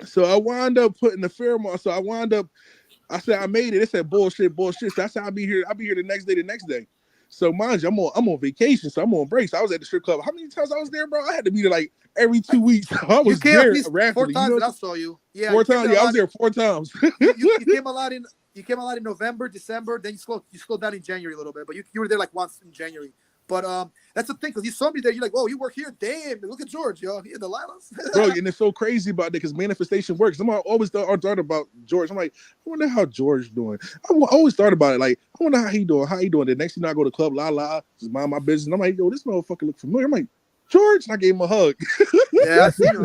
So I wound up putting the pheromone. So I said I made it. They said bullshit. So I said I'll be here the next day. So mind you, I'm on vacation, so I'm on break. So I was at the strip club. How many times I was there, bro? I had to be there like every 2 weeks. I was there rapidly. 4 times that I saw you. Yeah, 4 times. Yeah, I was there 4 times. you came a lot in. You came a lot in November, December. Then you slowed down in January a little bit, but you were there like once in January. But that's the thing, because you saw me there. You're like, "Oh, you work here? Damn! Look at George, yo. He in the Lilas." Bro, and it's so crazy about that because manifestation works. I'm always thought about George. I'm like, I wonder how George doing. I always thought about it. Like, I wonder how he doing. The next thing I go to Club Lala, just mind my business. And I'm like, yo, this motherfucker look familiar. I'm like, George, and I gave him a hug. Yeah, I see him.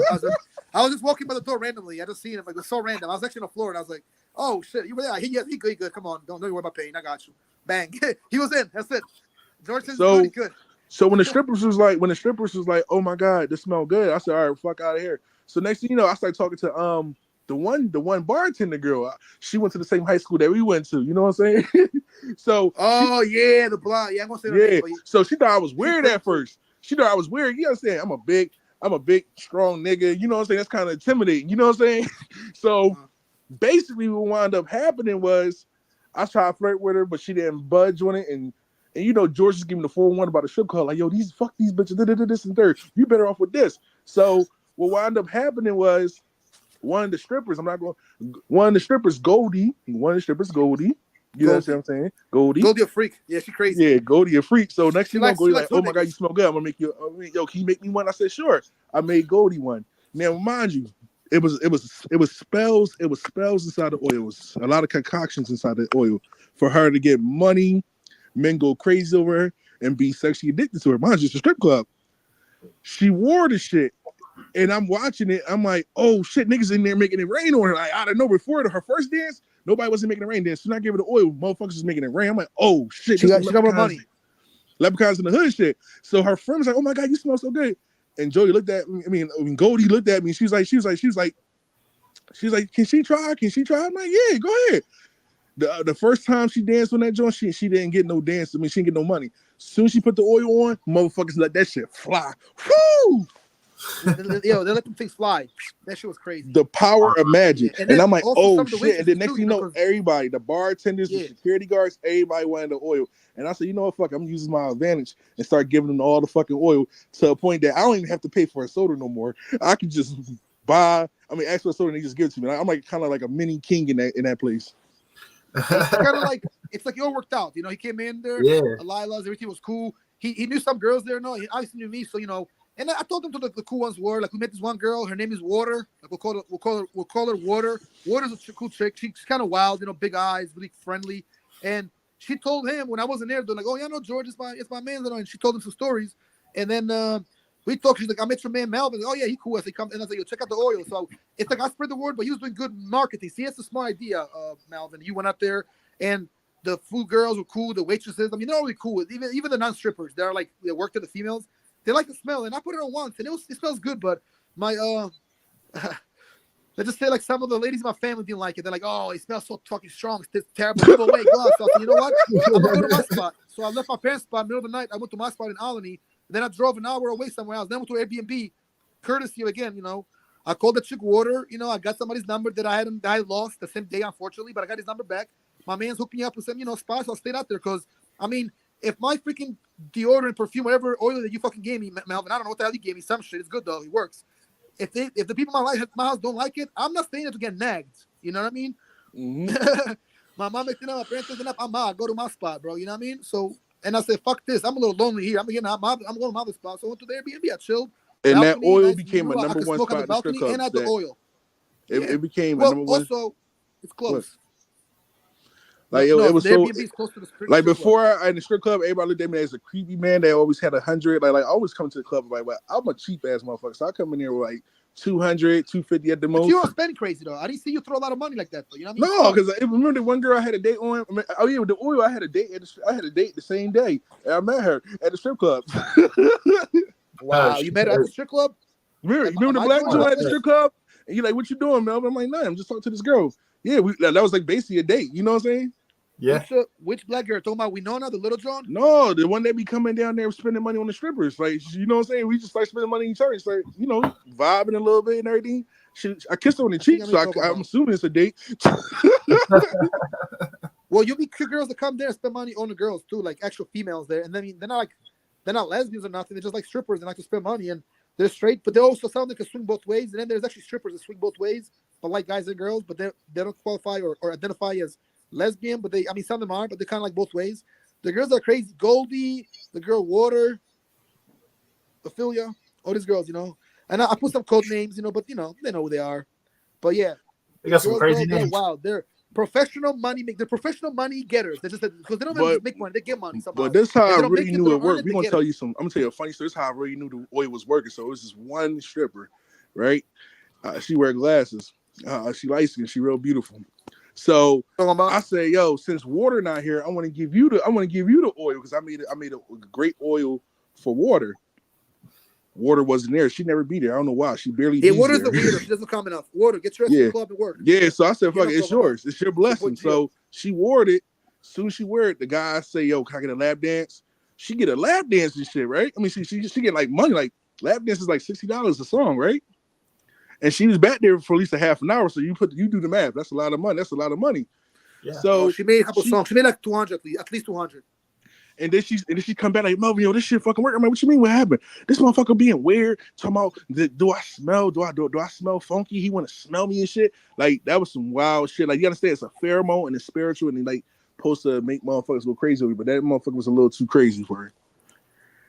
I was just walking by the door randomly. I just seen him. Like, it was so random. I was actually on the floor, and I was like, "Oh shit, you were there? He good. Come on, don't worry about paying. I got you." Bang. He was in. That's it. George says he's good. So when the strippers was like, "Oh my god, this smell good," I said, "All right, fuck out of here." So next thing you know, I started talking to the one bartender girl. She went to the same high school that we went to. You know what I'm saying? So the blonde. Yeah, I'm gonna say her name. So she thought I was weird at first. She thought I was weird. You understand? I'm a big, strong nigga. You know what I'm saying? That's kind of intimidating. You know what I'm saying? So basically, what wound up happening was I tried to flirt with her, but she didn't budge on it. And George is giving the 411 about the strip club, like, yo, fuck these bitches, this and third. You better off with this. So what wound up happening was one of the strippers, Goldie. You know what I'm saying? Goldie a freak. Yeah, she crazy. Yeah, Goldie a freak. So next thing you know, Goldie like, "Oh my god, you smell good. I'm gonna make you yo, can you make me one?" I said, "Sure." I made Goldie one. Now mind you, It was spells inside the oil. It was a lot of concoctions inside the oil for her to get money, men go crazy over her, and be sexually addicted to her. Mine's just a strip club. She wore the shit, and I'm watching it. I'm like, oh shit, niggas in there making it rain on her. Like, I don't know. Before her first dance, nobody wasn't making it rain dance. Soon I gave her the oil, motherfuckers was making it rain. I'm like, oh shit, she got more money. Leprechauns in the hood shit. So her friend was like, oh my god, you smell so good. And Jody looked at me. I mean, Goldie looked at me. She was like, can she try? I'm like, yeah, go ahead. The first time she danced on that joint, she didn't get no dance. I mean, she didn't get no money. Soon as she put the oil on, motherfuckers let that shit fly. Woo! Yo, they let them things fly. That shit was crazy. The power of magic. Yeah. And I'm like, oh shit. And then next too, thing you know, everybody, the bartenders, the security guards, everybody wanted the oil. And I said, you know what, fuck, I'm using my advantage and start giving them all the fucking oil to a point that I don't even have to pay for a soda no more. I can just ask for a soda and they just give it to me. I'm like kind of like a mini king in that place. It's kind of like, it's like it all worked out. You know, he came in there, Lila's, everything was cool. He knew some girls there. No, he obviously knew me. So, you know, and I told him to the cool ones were like, we met this one girl. Her name is Water. Like we'll call her Water. Water's a cool chick. She's kind of wild, you know, big eyes, really friendly. And she told him when I wasn't there, they're like, oh yeah, no, George, it's my man. And she told him some stories. And then we talked. She's like, I met your man Melvin. Like, oh yeah, he cool. I said, come. And I was like, yo, check out the oil. So it's like I spread the word, but he was doing good marketing. See, it's a smart idea, Melvin. You went out there, and the food girls were cool. The waitresses, I mean, they're really cool. Even the non-strippers, they're like they worked at the females. They like the smell, and I put it on once, and it smells good. But my let's just say like some of the ladies in my family didn't like it. They're like, oh, it smells so fucking strong. It's terrible. Give away, go out. So I said, you know what? I'm gonna go to my spot. So I left my parents' spot middle of the night. I went to my spot in Albany. Then I drove an hour away somewhere else. Then I went to Airbnb, courtesy again. You know, I called the chick Water. You know, I got somebody's number that I lost the same day, unfortunately, but I got his number back. My man's hooked me up with some, you know, spots. So I stayed out there because I mean, if my freaking deodorant, perfume, whatever oil that you fucking gave me, Melvin, I don't know what the hell you gave me. Some shit. It's good though. It works. If the people in my house don't like it, I'm not staying there to get nagged. You know what I mean? Mm-hmm. My mom making up, my parents making up. I'm out. Go to my spot, bro. You know what I mean? So, and I said, fuck this. I'm a little lonely here. I'm going to my other spot. So I went to the Airbnb. I chilled. And balcony, that oil nice became a number one spot in the strip club. And at the oil. It became a number one. Also, it's close. Like it was so close to the like before in the strip club, everybody looked at me as a creepy man. They always had 100. Like I always come to the club like, well, I'm a cheap ass motherfucker. So I come in here with like 200, 250 at the most. But you don't spend crazy though. I didn't see you throw a lot of money like that though. You know what I mean? No, because I remember the one girl I had a date on. I mean, oh yeah, with the oil I had a date. I had a date the same day, and I met her at the strip club. Wow, you met her at the strip club? Remember the black joint at the strip club? And you're like, what you doing, Melvin? I'm like, nah, I'm just talking to this girl. Yeah, that was like basically a date. You know what I'm saying? Yeah. Which black girl? Talking about Winona, the little John? No, the one that be coming down there spending money on the strippers. Like, you know what I'm saying? We just start spending money in church, like, you know, vibing a little bit and everything. I kissed her on the cheek, so I'm assuming it's a date. Well, you'll be cute girls that come there and spend money on the girls too, like actual females there. And then they're not lesbians or nothing. They're just like strippers and like to spend money. And they're straight, but they also sound like they swing both ways. And then there's actually strippers that swing both ways, but like guys and girls, but they don't qualify or identify as lesbian, but some of them are, but they're kind of like both ways. The girls are crazy. Goldie, the girl Water, Ophelia, all these girls, you know. And I put some code names, you know, but you know, they know who they are. But yeah, they got some crazy names. Wow, they're professional money. They're professional money getters. They just because they don't just make money, they get money somehow. But this is how I really knew it worked. I'm gonna tell you a funny story. This is how I really knew the oil was working. So it was this one stripper, right? She wear glasses. She light skin. She real beautiful. So I say, yo, since Water not here, I want to give you the oil because I made a great oil for Water. Water wasn't there. She never be there. I don't know why. She barely. Yeah, Water's the weirdo. She doesn't come enough. Water, get your ass to the club and work. Yeah, so I said, fuck it, it's yours. It's your blessing. So she wore it. Soon as she wear it, the guy say, yo, can I get a lap dance? She get a lap dance and shit, right? I mean, she get like money. Like lap dance is like $60 a song, right? And she was back there for at least a half an hour. So you do the math. That's a lot of money. Yeah. So she made a couple songs. She made like 200 at least 200. And then she come back like, Melvin, yo, this shit fucking work. I'm like, what you mean? What happened? This motherfucker being weird. Talking about, do I smell? Do I smell funky? He want to smell me and shit. Like that was some wild shit. Like you understand, it's a pheromone and it's spiritual and like supposed to make motherfuckers go crazy over you. But that motherfucker was a little too crazy for her.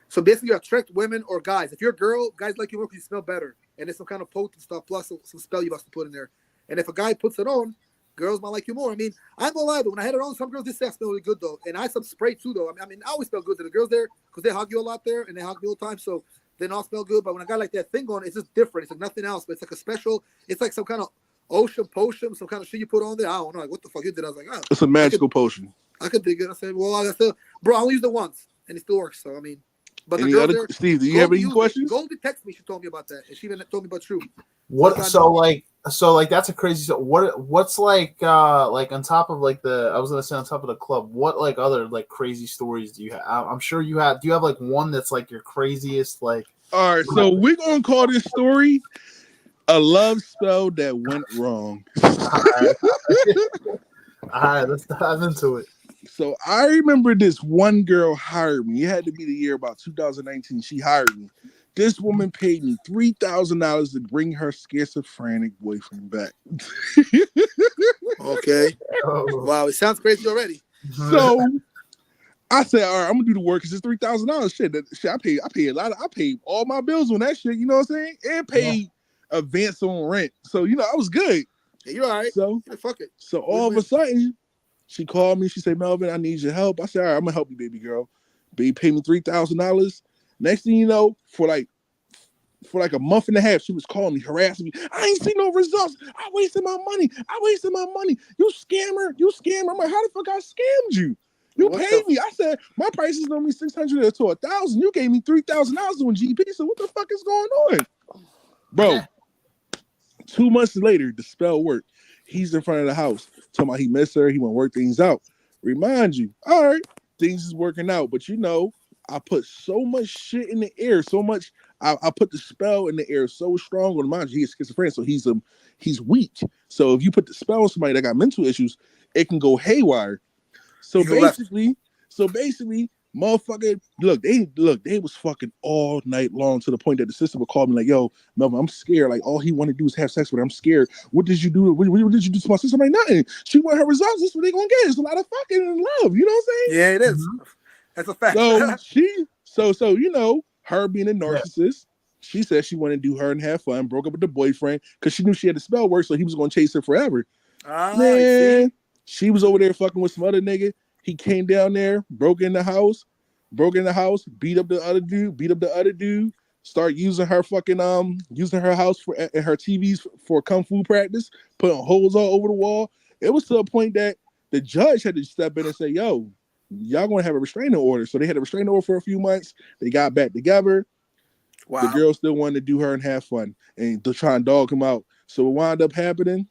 So basically, you attract women or guys. If you're a girl, guys like you work, you smell better. and there's some kind of potent stuff plus some spell you must have put in there. And if a guy puts it on, girls might like you more. I mean, I'm gonna lie, but when I had it on, some girls did say I smell really good though, and I had some spray too though. I mean, I always smell good to the girls there because they hug you a lot there and they hug me all the time, so they all smell good. But when I got like that thing on, it's just different. It's like nothing else, but it's like a special. It's like some kind of ocean potion, some kind of shit you put on there. I don't know, like what the fuck you did. I was like, oh, it's a magical potion. I could dig it. I said, well, I still, bro, I only used it once, and it still works. So I mean, but Any the girl other there, Steve? Do you have any questions? Goldie texted me. She told me about that, and she even told me about True. What? So like that's a crazy. So what's like on top of like I was gonna say on top of the club. What like other like crazy stories do you have? I'm sure you have. Do you have like one that's like your craziest like? All right, so we're gonna call this story a love spell that went wrong. All right, let's dive into it. So I remember this one girl hired me. It had to be the year about 2019. She hired me. This woman paid me $3,000 to bring her schizophrenic boyfriend back. Okay. Oh. Wow, it sounds crazy already. So I said, all right, I'm gonna do the work because it's $3,000. Shit, I paid a lot. I paid all my bills on that shit. You know what I'm saying? And paid advance on rent. So I was good. Yeah, you're all right. So fuck it. So all of a sudden, she called me. She said, Melvin, I need your help. I said, all right, I'm gonna help you, baby girl. But you pay me $3,000. Next thing you know, for like a month and a half, she was calling me, harassing me. I ain't seen no results. I wasted my money. You scammer. I'm like, how the fuck I scammed you? You paid me. I said, my price is normally $600 to $1,000. You gave me $3,000 on GP. So what the fuck is going on? Bro, 2 months later, the spell worked. He's in front of the house, talking about he missed her. He want to work things out. Remind you, all right, things is working out. But I put so much shit in the air, so much. I put the spell in the air so strong. Well, mind you, he's schizophrenic, so he's weak. So if you put the spell on somebody that got mental issues, it can go haywire. So basically, motherfucker, they was fucking all night long to the point that the sister would call me like, yo, Melvin, I'm scared. Like, all he want to do is have sex with her. I'm scared. What did you do? What did you do to my sister? I'm like, nothing. She want her results. This is what they gonna get. It's a lot of fucking in love. You know what I'm saying? Yeah, it is. That's a fact. So her being a narcissist, she said she wanted to do her and have fun, broke up with the boyfriend because she knew she had the spell work, so he was gonna chase her forever. Man, she was over there fucking with some other nigga. He came down there, broke in the house, beat up the other dude, start using her fucking using her house and her TVs for kung fu practice, putting holes all over the wall. It was to a point that the judge had to step in and say, yo, y'all gonna have a restraining order. So they had a restraining order for a few months. They got back together. Wow. The girl still wanted to do her and have fun and to try and dog him out. So what wound up happening?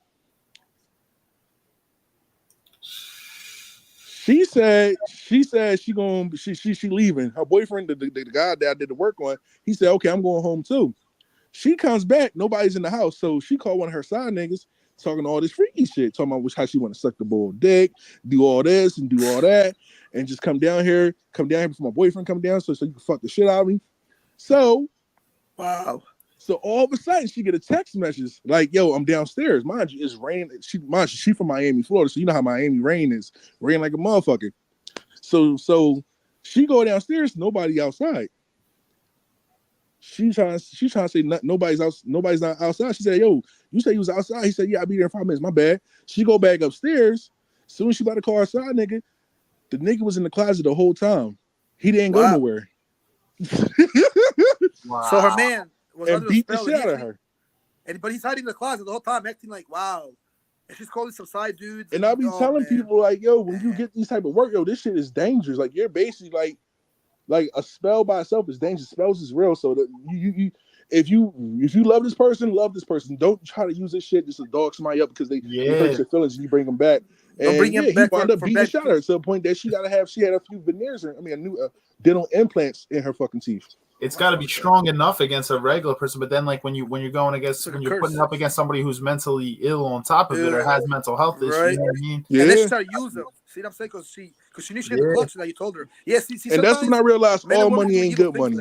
She said she leaving. Her boyfriend, the guy that I did the work on, he said, okay, I'm going home too. She comes back, nobody's in the house. So she called one of her side niggas talking all this freaky shit, talking about how she want to suck the bull dick, do all this and do all that, and just come down here before my boyfriend come down so you can fuck the shit out of me. So, wow. So all of a sudden she get a text message like, yo, I'm downstairs. Mind you, it's raining. She from Miami, Florida. So you know how Miami rain is. Rain like a motherfucker. So she go downstairs, nobody outside. She trying to say nobody's not outside. She said, yo, you said you was outside. He said, yeah, I'll be there in 5 minutes. My bad. She go back upstairs. As soon as she about to call her side nigga, the nigga was in the closet the whole time. He didn't go nowhere. Wow. So her man was and beat the shit out of her. But he's hiding in the closet the whole time, acting like, wow. And she's calling some side dudes. And I'll be telling people like, yo, when you get these type of work, yo, this shit is dangerous. Like, you're basically like a spell by itself is dangerous. Spells is real. So that you if you love this person, Don't try to use this shit just to dog somebody up because they hurt your feelings and you bring them back. And bring him back he wound up beating the shot at her to the point that she had a few veneers, dental implants in her fucking teeth. It's got to be strong enough against a regular person, but then like when you're going against when you're putting up against somebody who's mentally ill on top of it or has mental health issues, you know what I mean? Yeah. And then she started using them. See what I'm saying? Because she knew she had the clutch that you told her. Yeah, see, and that's when I realized all money ain't good money.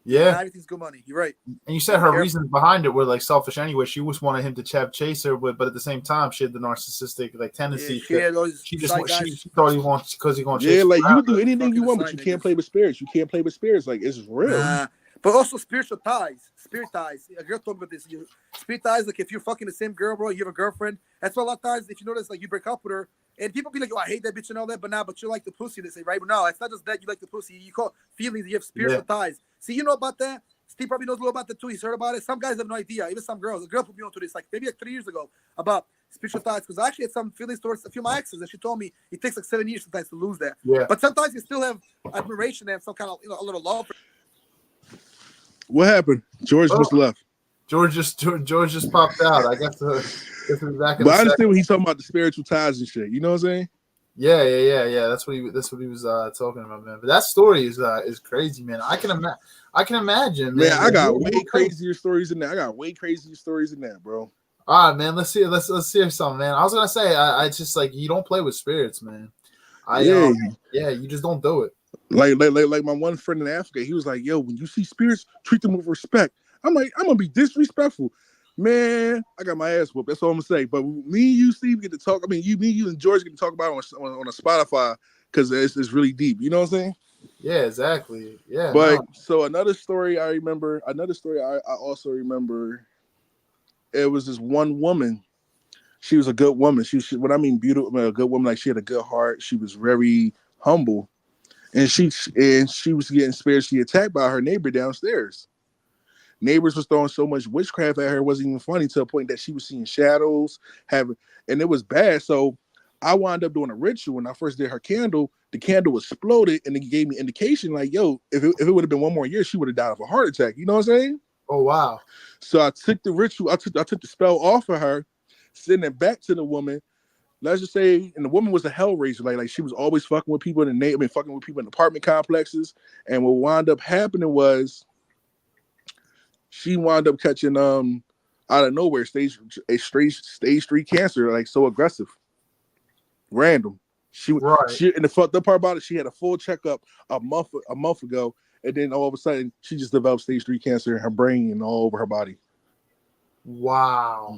Yeah, everything's good money. You're right. And you said her reasons behind it were like selfish anyway. She just wanted him to chase her, but at the same time, she had the narcissistic like tendency. Yeah, she thought he wants because he gonna chase. Yeah, like you can do anything you want, but you can't play with spirits. Like it's real. But also spiritual ties, spirit ties. A girl told me about this. Spirit ties, like if you're fucking the same girl, bro, you have a girlfriend. That's why a lot of times, if you notice, like you break up with her, and people be like, "Oh, I hate that bitch and all that," but you like the pussy. They say, right? But no, it's not just that you like the pussy. You call feelings. You have spiritual ties. See, you know about that. Steve probably knows a little about that too. He's heard about it. Some guys have no idea. Even some girls. A girl put me onto this, like maybe like 3 years ago, about spiritual ties. Because I actually had some feelings towards a few of my exes, and she told me it takes like 7 years sometimes to lose that. Yeah. But sometimes you still have admiration and some kind of a little love for. What happened? George must have left. George just popped out. I guess we're back in But I understand second. when he's talking about the spiritual ties and shit. You know what I'm saying? Yeah. That's what he was talking about, man. But that story is crazy, man. I can imagine, man. I got way crazier stories than that. Bro. All right, man. Let's hear something, man. I was gonna say, I just like you don't play with spirits, man. You just don't do it. Like my one friend in Africa, he was like, "Yo, when you see spirits, treat them with respect." I'm like, I'm gonna be disrespectful, man. I got my ass whooped. That's all I'm gonna say. But me and you, Steve, get to talk. I mean, you and George get to talk about it on a Spotify because it's really deep. You know what I'm saying? Yeah, exactly. Yeah. But so another story I also remember. It was this one woman. She was a good woman. She what I mean, beautiful, a good woman. Like she had a good heart. She was very humble. And she was getting spiritually attacked by her neighbor downstairs. Neighbors was throwing so much witchcraft at her, it wasn't even funny, to a point that she was seeing shadows, and it was bad. So I wound up doing a ritual. When I first did her candle, the candle exploded, and it gave me indication like, yo, if it would have been one more year, she would have died of a heart attack. You know what I'm saying? Oh wow. So I took the ritual, I took the spell off of her, sending it back to the woman. Let's just say, and the woman was a hellraiser. Like she was always fucking with people fucking with people in apartment complexes. And what wound up happening was she wound up catching out of nowhere stage 3 cancer, like so aggressive, random. She and the fucked up part about it, she had a full checkup a month ago, and then all of a sudden she just developed stage 3 cancer in her brain and all over her body. Wow.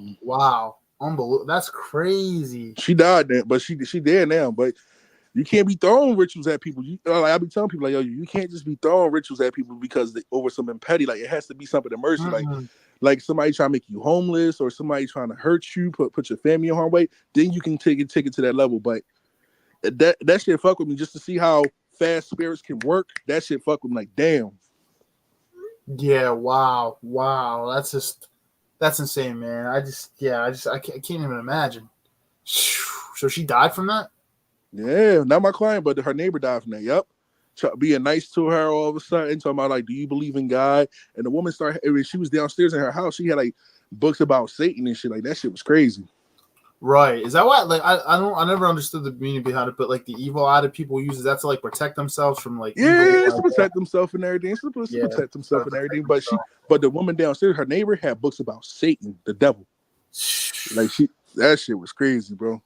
Unbelievable. That's crazy. She died then, but she dead now. But you can't be throwing rituals at people. I be telling people like, yo, you can't just be throwing rituals at people because over something petty. Like it has to be something of mercy. Like somebody trying to make you homeless or somebody trying to hurt you, put your family in harm's way. Then you can take it to that level. But that shit fuck with me just to see how fast spirits can work. That shit fuck with me. Like damn. Yeah. Wow. That's insane, man. I can't even imagine. So she died from that? Yeah, not my client, but her neighbor died from that. Yep. Being nice to her all of a sudden, talking about like, do you believe in God? And the woman started, when she was downstairs in her house, she had like books about Satan and shit. Like that shit was crazy. Right. Is that why? Like I never understood the meaning behind it, but like the evil eye that people use, is that to like protect themselves from like it's to protect themselves and everything. It's to protect themselves and everything. But the woman downstairs, her neighbor had books about Satan, the devil. Like that shit was crazy, bro.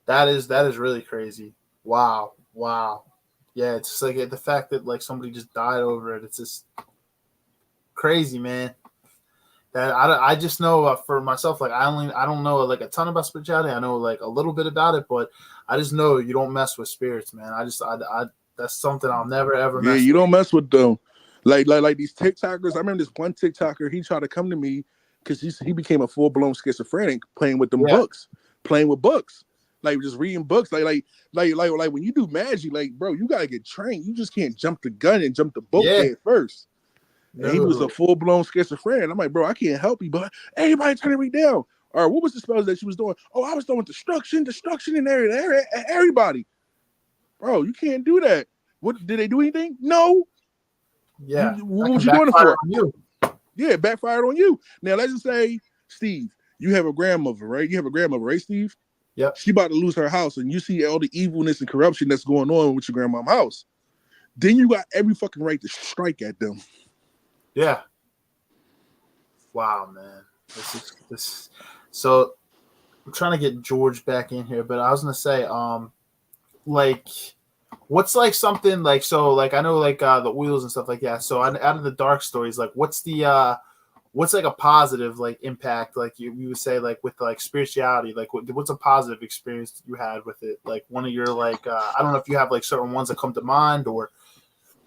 That is really crazy. Wow. Yeah, it's just like the fact that like somebody just died over it. It's just crazy, man. That I just know for myself, like I don't know like a ton about spirituality. I know like a little bit about it, but I just know you don't mess with spirits, man. I that's something I'll never ever mess with. Yeah, you don't mess with them. Like these TikTokers. I remember this one TikToker, he tried to come to me because he became a full-blown schizophrenic playing with them books. Playing with books. Like just reading books. Like when you do magic, like bro, you gotta get trained. You just can't jump the gun and jump the boat head first. And he was a full-blown schizophrenic. I'm like, bro, I can't help you, but everybody turning me down. Or what was the spells that she was doing? Oh, I was doing destruction in everybody. Bro, you can't do that. What did they do anything? No. Yeah. What was you doing it for? Yeah, it backfired on you. Now let's just say, Steve, you have a grandmother, right? You have a grandmother, right, Steve? Yep. She about to lose her house, and you see all the evilness and corruption that's going on with your grandma's house. Then you got every fucking right to strike at them. Yeah. Wow, man. This. So I'm trying to get George back in here, but I was gonna say, like, what's like something like so like I know like the oils and stuff like that. So out of the dark stories, like what's like a positive like impact like you would say like with like spirituality, like what's a positive experience you had with it, like one of your like I don't know if you have like certain ones that come to mind or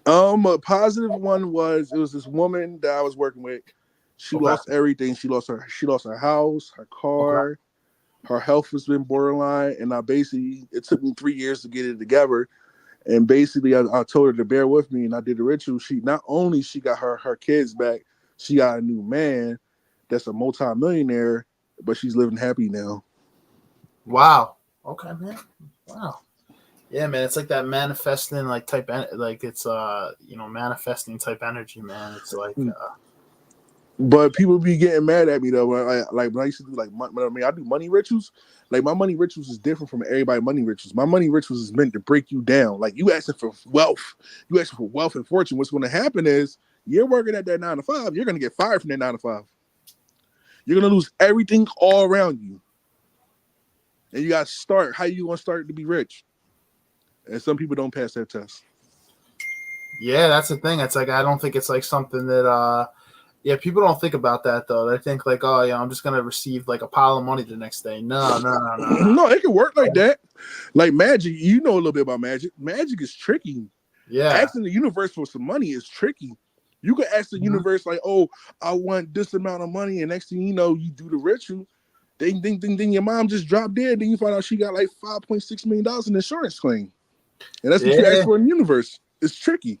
A positive one was it was this woman that I was working with. She lost everything. She lost her house, her car, her health has been borderline, and it took me 3 years to get it together. And basically, I told her to bear with me, and I did the ritual. She got her kids back, she got a new man that's a multi-millionaire, but she's living happy now. Wow. Okay, man. Wow. Yeah, man. It's like that manifesting, like type, like it's manifesting type energy, man. It's like. But people be getting mad at me though. Like when I used to do I do money rituals. Like my money rituals is different from everybody's money rituals. My money rituals is meant to break you down. Like you asking for wealth, and fortune. What's going to happen is you're working at that 9 to 5. You're going to get fired from that 9 to 5. You're going to lose everything all around you, and you got to start. How you going to start to be rich? And some people don't pass that test. Yeah, that's the thing. It's like I don't think it's like something that. Yeah, people don't think about that though. They think like, oh yeah, I'm just gonna receive like a pile of money the next day. No. No, it can work like that. Like magic, you know a little bit about magic. Magic is tricky. Yeah, asking the universe for some money is tricky. You can ask the universe like, oh, I want this amount of money, and next thing you know, you do the ritual. Ding, ding, ding, ding. Your mom just dropped dead. Then you find out she got like $5.6 million in insurance claim, and that's what you ask for in the universe. It's tricky.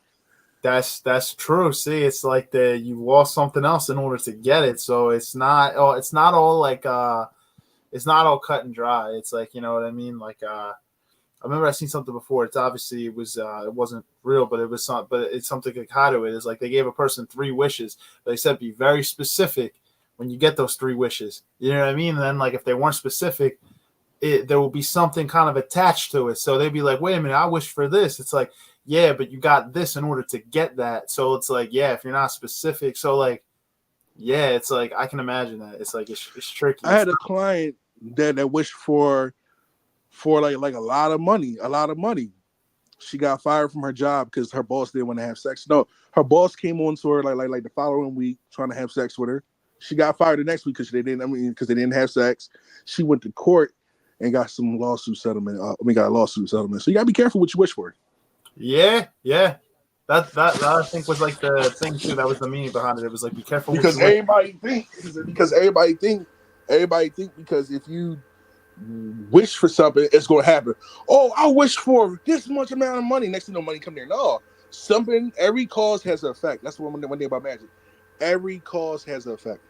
That's true. See, it's like you lost something else in order to get it. So it's not all like it's not all cut and dry. It's like, you know what I mean? Like I remember I seen something before. It's obviously it wasn't real, but it's something like how to it is like they gave a person 3 wishes. They said be very specific when you get those 3 wishes. You know what I mean? And then like if they weren't specific, there will be something kind of attached to it. So they'd be like, wait a minute, I wish for this. It's like, yeah, but you got this in order to get that. So it's like, yeah, if you're not specific. So like, yeah, it's like, I can imagine that. It's like, it's tricky. I had a client that wished for like a lot of money. She got fired from her job because her boss didn't want to have sex. No, her boss came on to her like the following week trying to have sex with her. She got fired the next week because they didn't have sex. She went to court and got some lawsuit settlement. Got a lawsuit settlement. So you gotta be careful what you wish for. Yeah. That I think was like the thing too. That was the meaning behind it. It was like be careful because everybody think because if you wish for something, it's gonna happen. Oh, I wish for this much amount of money. Next thing you know, money come there. No, every cause has an effect. That's one thing about magic. Every cause has an effect.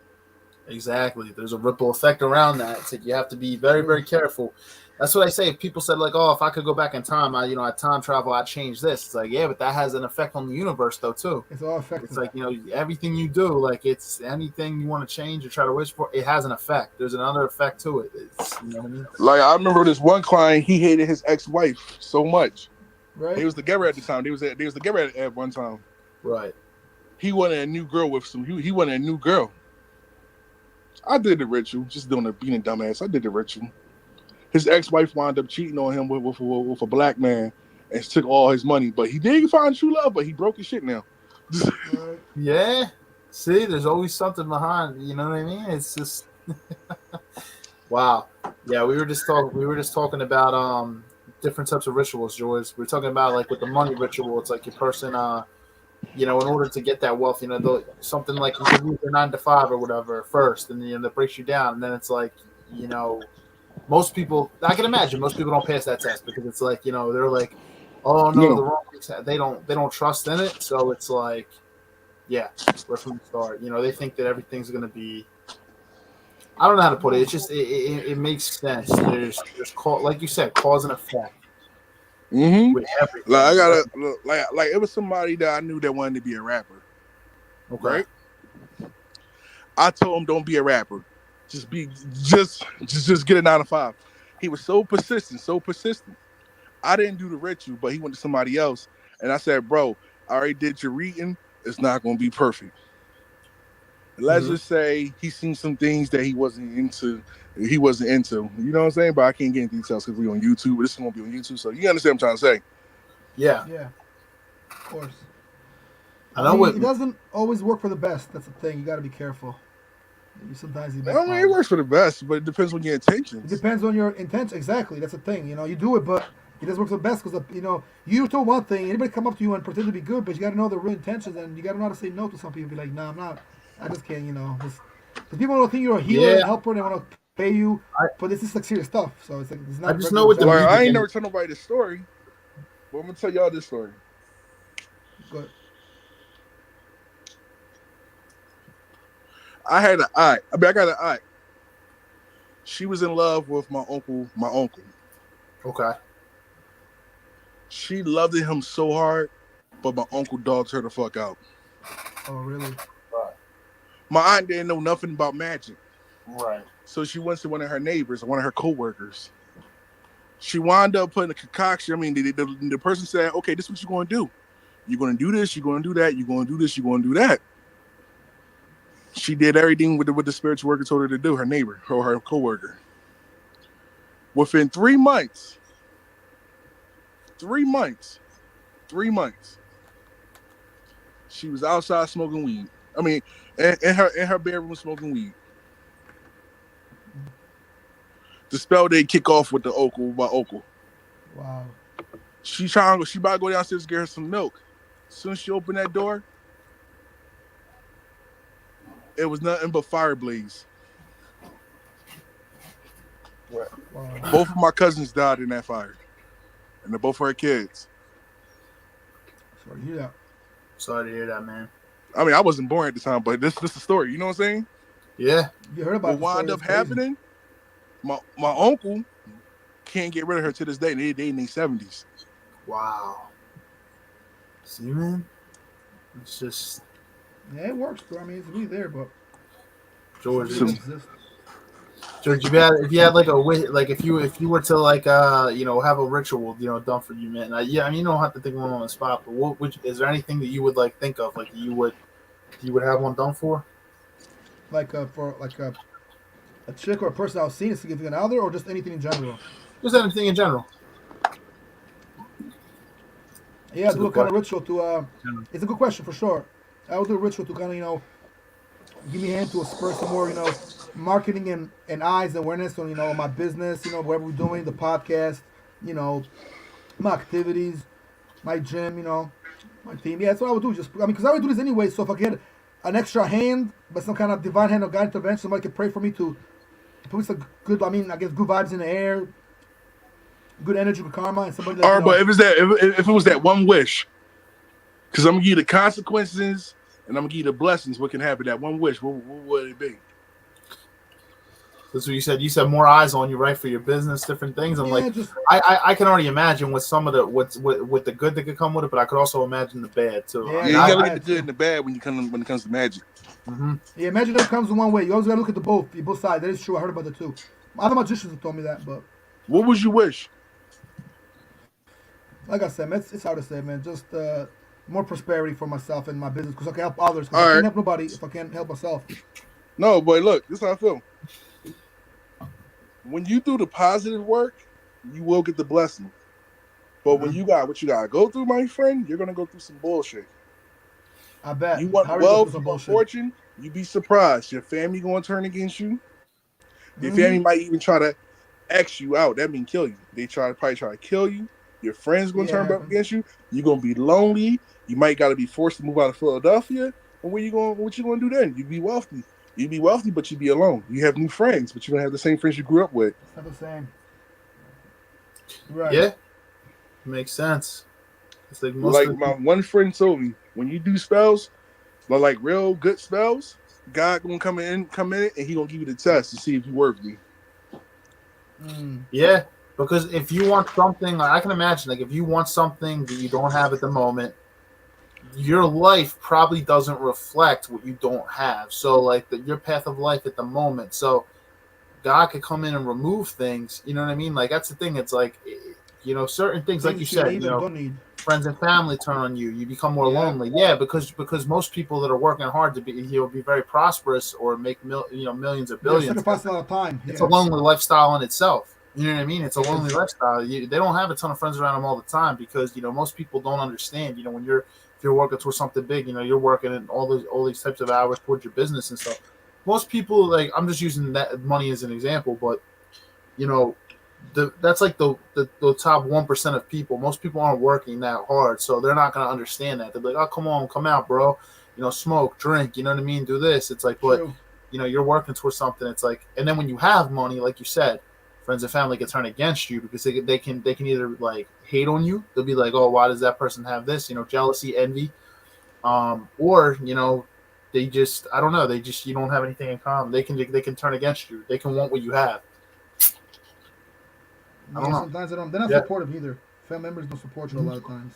Exactly. There's a ripple effect around that. So you have to be very, very careful. That's what I say. People said like, oh, if I could go back in time, I'd time travel, I'd change this. It's like, yeah, but that has an effect on the universe though too. It's all affected. It's like, everything you do, like it's anything you want to change or try to wish for, it has an effect. There's another effect to it. It's, you know what I mean? Like I remember this one client, he hated his ex-wife so much. Right. They was together at the time. They was together at one time. Right. He wanted a new girl he wanted a new girl. I did the ritual, just being a dumbass. I did the ritual. His ex-wife wound up cheating on him with a black man and took all his money. But he did find true love, but he broke his shit now. Yeah. See, there's always something behind. You know what I mean? It's just wow. Yeah, we were just talking about different types of rituals, George. We're talking about like with the money ritual. It's like your person in order to get that wealth, something like you can leave your 9 to 5 or whatever first, and that breaks you down, and then it's like, most people, I can imagine most people don't pass that test because it's like, they're like, oh no, the wrong thing. They don't trust in it, so it's like, yeah, where from the start, they think that everything's gonna be. I don't know how to put it. It's just it makes sense. There's like you said, cause and effect. Mm-hmm. With everything. Like I gotta like it was somebody that I knew that wanted to be a rapper. Okay. Right? I told him don't be a rapper. Just get a 9 to 5. He was so persistent. I didn't do the ritual, but he went to somebody else. And I said, bro, I already did your reading. It's not gonna be perfect. Let's just say he's seen some things that he wasn't into. You know what I'm saying? But I can't get into details because we're on YouTube. This is going to be on YouTube, so you understand what I'm trying to say. Yeah, of course. It doesn't always work for the best. That's the thing. You got to be careful. Sometimes it works for the best, but it depends on your intentions. It depends on your intention. Exactly. That's the thing. You do it, but He does work the best because you told one thing. Anybody come up to you and pretend to be good, but you got to know their real intentions, and you got to know how to say no to some people. Be like, nah, I'm not. I just can't. Because people don't think you're a healer and helper, and they want to pay you. But this is like serious stuff. So it's like it's not. I just know what the I ain't never tell nobody this story, but I'm gonna tell y'all this story. Good. I had an aunt. I got an aunt. She was in love with my uncle. Okay. She loved him so hard, but my uncle dogged her the fuck out. Oh, really? Right. My aunt didn't know nothing about magic. Right. So she went to one of her neighbors, one of her co-workers. She wound up putting a concoction. I mean, the person said, okay, this is what you're going to do. You're going to do this, you're going to do that, you're going to do this, you're going to do that. She did everything with the spiritual worker told her to do, her neighbor or her co-worker. Within 3 months, she was outside smoking weed. I mean, in her bedroom smoking weed. The spell didn't kick off with my uncle. Wow. She about to go downstairs to get her some milk. As soon as she opened that door, it was nothing but fire blaze. Wow. Both of my cousins died in that fire. And they're both her kids. Sorry to hear that. Sorry to hear that, man. I mean, I wasn't born at the time, but this is the story. You know what I'm saying? Yeah. You heard about what wound up happening? My uncle can't get rid of her to this day. They in their 70s. Wow. See, man? It's just... Yeah, it works, bro. I mean, it's really there, but... George, if you had like if you were to like have a ritual done for you, man. Yeah, I mean, you don't have to think of one on the spot, but is there anything that you would like think of like you would have one done for? Like for like a chick or a person I was seeing, a significant other, or just anything in general? Just anything in general. Yeah, do a kind of ritual to. It's a good question for sure. I would do a ritual to kind of give me a hand to spur some more marketing and eyes and awareness on my business, whatever we're doing, the podcast, my activities, my gym, my team. Yeah, that's what I would do. Because I would do this anyway. So if I get an extra hand, but some kind of divine hand or God intervention, somebody can pray for me to put some good. I guess good vibes in the air, good energy, good karma, and somebody. All right, but if it was that one wish, because I'm gonna give you the consequences and I'm gonna give you the blessings. What can happen? That one wish, what would it be? That's what you said. You said more eyes on you, right, for your business, different things. I'm I can already imagine with some of the with the good that could come with it, but I could also imagine the bad too. Yeah, you gotta look at the good and the bad when it comes to magic. Mm-hmm. Yeah, magic never comes in one way. You always gotta look at both sides. That is true. I heard about that too. Other magicians have told me that, but what was your wish? Like I said, man, it's hard to say, man. Just more prosperity for myself and my business, because I can help others. Because I can't help nobody if I can't help myself. No, but look, this is how I feel. When you do the positive work, you will get the blessing. But when you got what you got to go through, my friend, you're going to go through some bullshit. I bet. You want wealth, you want fortune, you be surprised. Your family going to turn against you. Your family might even try to X you out. That means kill you. They probably try to kill you. Your friends going to turn back against you. You're going to be lonely. You might got to be forced to move out of Philadelphia. And what you going to do then? You be wealthy. You'd be wealthy, but you'd be alone. You have new friends, but you don't have the same friends you grew up with. It's not the same. Right. Yeah. Makes sense. It's like my one friend told me, when you do spells, like real good spells, God gonna come in, and he gonna give you the test to see if you worthy. Yeah, because if you want something, I can imagine, like if you want something that you don't have at the moment, your life probably doesn't reflect what you don't have. So like your path of life at the moment. So God could come in and remove things. You know what I mean? Like that's the thing. It's like, certain things, like you said, friends and family turn on you. You become more lonely. Yeah, because most people that are working hard to be very prosperous or make millions or billions. Sacrifice a lot of time. It's a lonely lifestyle in itself. You know what I mean? It's a lonely lifestyle. They don't have a ton of friends around them all the time because most people don't understand. When if you're working towards something big, you're working in all these types of hours towards your business and stuff. Most people, like, I'm just using that money as an example, but that's like the top 1% of people. Most people aren't working that hard, so they're not gonna understand that. They're like, oh, come on, come out, bro. Smoke, drink. You know what I mean? Do this. It's like, but True. you're working towards something. It's like, and then when you have money, like you said, friends and family can turn against you because they can either like hate on you. They'll be like, oh, why does that person have this? Jealousy, envy, or they just, I don't know, you don't have anything in common. They can turn against you. They can want what you have. I don't know. Sometimes they're not supportive either. Family members don't support you a lot of times.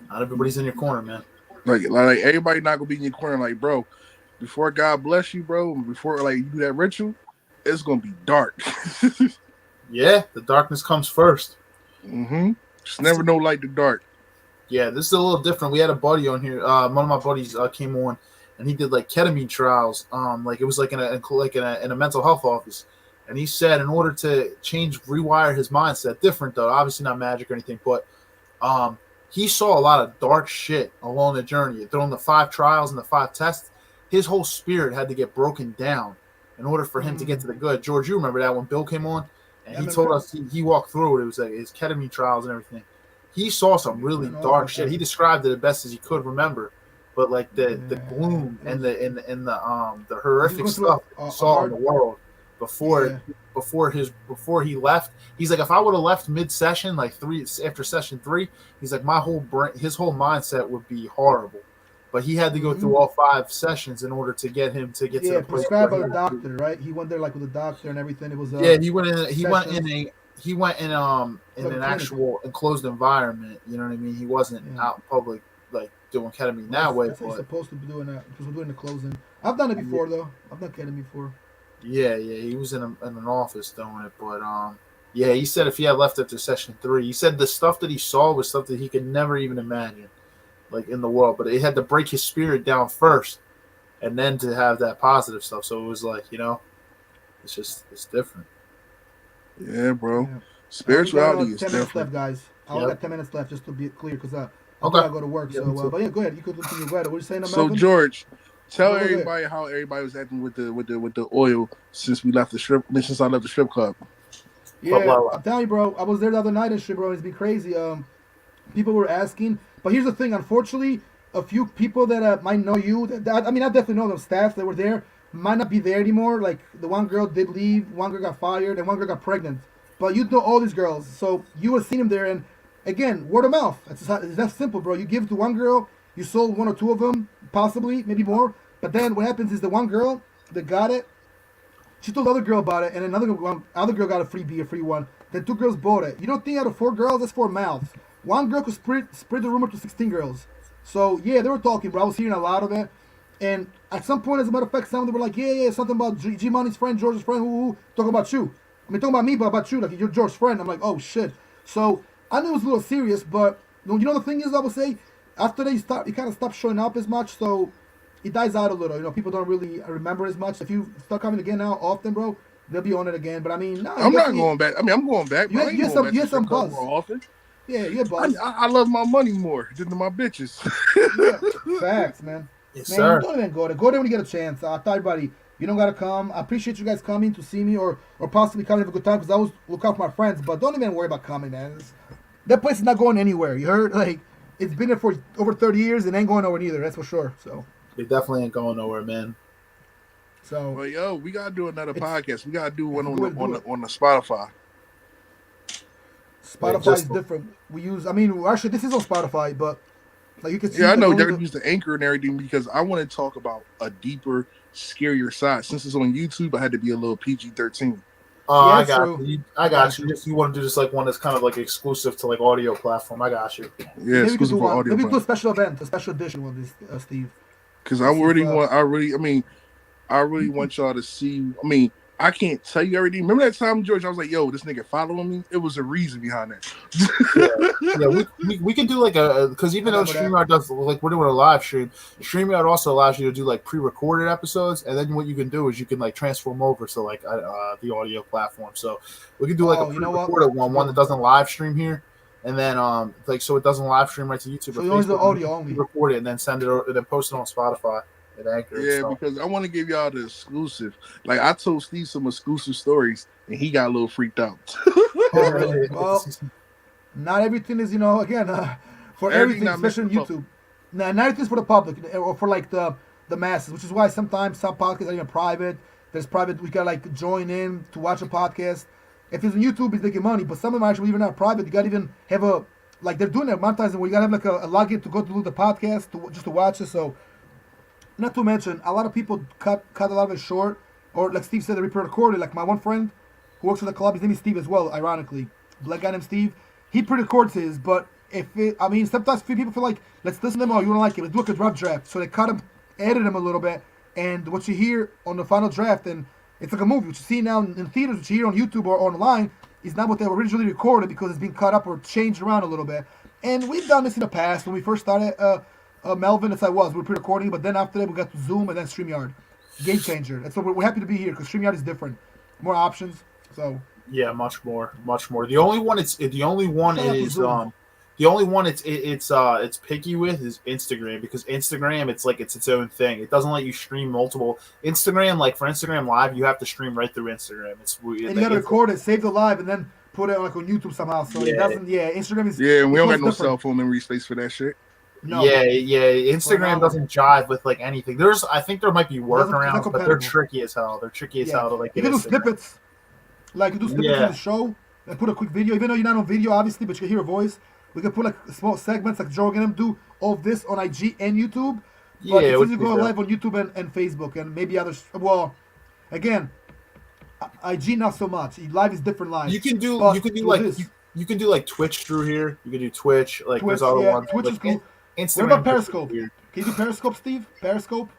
Not everybody's in your corner, man. Like everybody not gonna be in your corner. Like, bro, before God bless you, bro, before like you do that ritual, it's gonna be dark. Yeah, the darkness comes first. Mm-hmm. Just never know like the dark. Yeah, this is a little different. We had a buddy on here. One of my buddies came on, and he did like ketamine trials. Like it was like in a mental health office. And he said in order to rewire his mindset, different though, obviously not magic or anything, but he saw a lot of dark shit along the journey. During the 5 trials and the 5 tests, his whole spirit had to get broken down in order for him to get to the good. George, you remember that when Bill came on and he told us he walked through it. It was like his ketamine trials and everything. He saw some really dark shit. He described it the best as he could remember. But like the gloom and the horrific stuff he saw in the world before he left, he's like, if I would have left mid-session, like after session 3, he's like, his whole mindset would be horrible. But he had to go through all 5 sessions in order to get to the place. Prescribed by the doctor, right? He went there like with a doctor and everything. It was he went in an actual enclosed environment. You know what I mean? He wasn't out in public like doing ketamine that way. That's what he's supposed to be doing. Supposed to be doing the closing. I've done it before though. I've done ketamine before. Yeah, he was in an office doing it, but he said if he had left after session 3, he said the stuff that he saw was stuff that he could never even imagine, like in the world. But it had to break his spirit down first, and then to have that positive stuff. So it was like, it's different. Yeah, bro. Yeah. Spirituality is 10 minutes left, guys. I only got 10 minutes left just to be clear because I gotta go to work. So, but yeah, go ahead. You could continue. Go ahead. What are you saying, So, George. Tell everybody how everybody was acting with the oil since I left the strip club. Yeah, I'm telling you, bro. I was there the other night and shit, bro. It's been crazy. People were asking, but here's the thing. Unfortunately, a few people that might know you. I definitely know them staff that were there might not be there anymore. Like the one girl did leave, one girl got fired, and one girl got pregnant. But you know all these girls, so you would have seen them there. And again, word of mouth. It's that simple, bro. You give it to one girl. You sold 1 or 2 of them, possibly, maybe more. But then what happens is the one girl that got it, she told the other girl about it, and another girl got a free one. Then 2 girls bought it. You don't think out of 4 girls, that's 4 mouths. One girl could spread the rumor to 16 girls. So, yeah, they were talking, bro. I was hearing a lot of it. And at some point, as a matter of fact, some of them were like, yeah, something about G-Money's friend, George's friend, who talking about you. Talking about me, but about you, like you're George's friend. I'm like, oh, shit. So, I knew it was a little serious, but you know the thing is, I would say, after they kind of stop showing up as much, so it dies out a little. People don't really remember as much. If you start coming again now often, bro, they'll be on it again. But I'm not going back. I'm going back. You had some buzz. More often. Yeah, you had buzz. I love my money more than my bitches. Yeah, facts, man. Yes, man, sir. Don't even go there. Go there when you get a chance. I tell everybody, you don't gotta come. I appreciate you guys coming to see me or possibly coming to have a good time because I always look out for my friends. But don't even worry about coming, man. That place is not going anywhere. You heard? Like. It's been there for over 30 years and ain't going nowhere neither. That's for sure. So it definitely ain't going nowhere, man. So well, we gotta do another podcast. We gotta do one on the Spotify. Spotify is different. We use. Actually, this is on Spotify, but like you can see. Yeah, I know they're gonna use the anchor and everything because I want to talk about a deeper, scarier side. Since it's on YouTube, I had to be a little PG-13. I got you. You want to do just like one that's kind of like exclusive to like audio platform. I got you. Yeah, exclusive for audio. Maybe do a special event, a special edition with this, Steve. Because I really want y'all to see. I can't tell you everything. Remember that time, George? I was like, "Yo, this nigga following me." It was a reason behind that. We can do like because even though StreamYard does like we're doing a live stream, StreamYard also allows you to do like pre-recorded episodes, and then what you can do is you can like transfer them over to like the audio platform. So we can do like a pre-recorded one that doesn't live stream here, and then so it doesn't live stream right to YouTube. So you only do audio only. Record it and then send it and then post it on Spotify. at Anchor. Yeah, because I want to give y'all the exclusive. Like I told Steve some exclusive stories, and he got a little freaked out. Oh, really? Well, not everything is, again, for everything, especially on YouTube. Not everything's for the public or for like the masses, which is why sometimes some podcasts are even private. There's private, we gotta like join in to watch a podcast. If it's on YouTube, it's making money, but some of them are actually even not private. You gotta even have like they're doing it monetizing where you gotta have like a login to go to the podcast just to watch it. So, not to mention, a lot of people cut a lot of it short, or like Steve said, they pre-recorded. Like my one friend who works for the club, his name is Steve as well, ironically. Black guy named Steve. He pre-records his, but sometimes people feel like, let's listen to them, you don't like it, let's do like a rough draft. So they cut him, edit him a little bit, and what you hear on the final draft, and it's like a movie, what you see now in theaters, what you hear on YouTube or online, is not what they originally recorded because it's been cut up or changed around a little bit. And we've done this in the past. When we first started Melvin, we were pre-recording, but then after that we got to Zoom and then StreamYard. Game changer. And so we're happy to be here because StreamYard is different. More options. So yeah, much more. The only one it's picky with is Instagram, because Instagram it's its own thing. It doesn't let you stream multiple. Instagram, like for Instagram Live, you have to stream right through Instagram. And you gotta record it, save the live, and then put it like on YouTube somehow. So it doesn't. Yeah, Instagram is. Yeah, and we don't got no cell phone memory space for that shit. No. Yeah. Instagram doesn't jive with like anything. I think there might be workarounds, but they're tricky as hell. They're tricky as hell to like. You can do snippets. Like you do snippets in the show and put a quick video, even though you're not on video, obviously, but you can hear a voice. We can put like small segments, like Joe and them do all of this on IG and YouTube. But it's easy to go live on YouTube and Facebook and maybe others. Well, again, IG not so much. Live is different live. You can do like Twitch through here. You can do Twitch. Like there's other ones. Twitch is cool. Instagram, what about Periscope? Can you do Periscope, Steve? Periscope?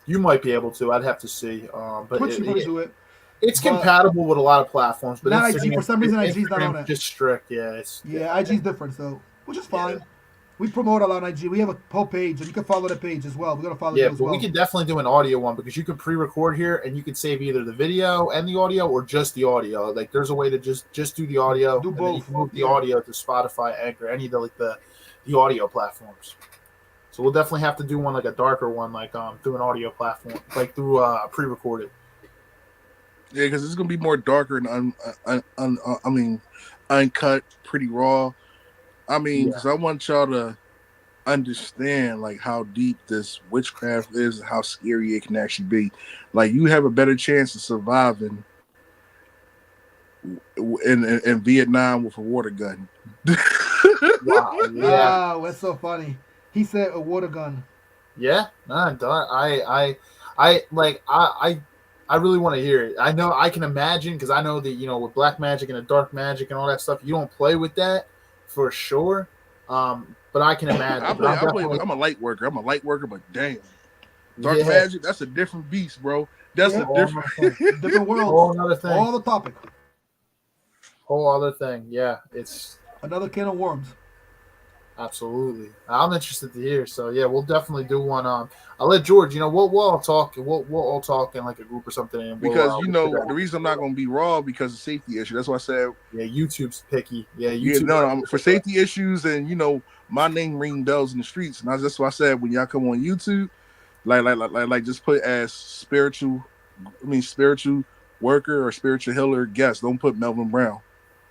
You might be able to. I'd have to see. But Twitch, you probably do it. It's compatible with a lot of platforms, but not IG. For some reason, IG's not on it. Just strict, IG's different, so which is fine. Yeah. We promote a lot on IG. We have a whole page, and you can follow the page as well. We gotta follow you as well. We can definitely do an audio one because you can pre-record here, and you can save either the video and the audio, or just the audio. Like there's a way to just do the audio. Do both. You can move the audio to Spotify, Anchor, any of the audio platforms. So we'll definitely have to do one like a darker one, like through an audio platform, like through pre-recorded. Yeah, because it's gonna be more darker and uncut, pretty raw. Because I want y'all to understand like how deep this witchcraft is, and how scary it can actually be. Like you have a better chance of surviving in Vietnam with a water gun. Wow, that's so funny. He said a water gun. Yeah, I really want to hear it. I know I can imagine because I know that with black magic and the dark magic and all that stuff, you don't play with that for sure. But I can imagine. I'm a light worker, but damn, dark magic, that's a different beast, bro. That's a different world. Whole other thing. All the topic. Whole other thing. Yeah, it's another can of worms. Absolutely. I'm interested to hear. So yeah, we'll definitely do one. I'll let George. We'll all talk. We'll all talk in like a group or something. And because the reason I'm not going to be raw because of safety issue. That's why I said. Yeah, YouTube's picky. Yeah, YouTube. No, for safety issues, and my name ring bells in the streets, and that's why I said when y'all come on YouTube, like just put as spiritual worker or spiritual healer guest. Don't put Melvin Brown.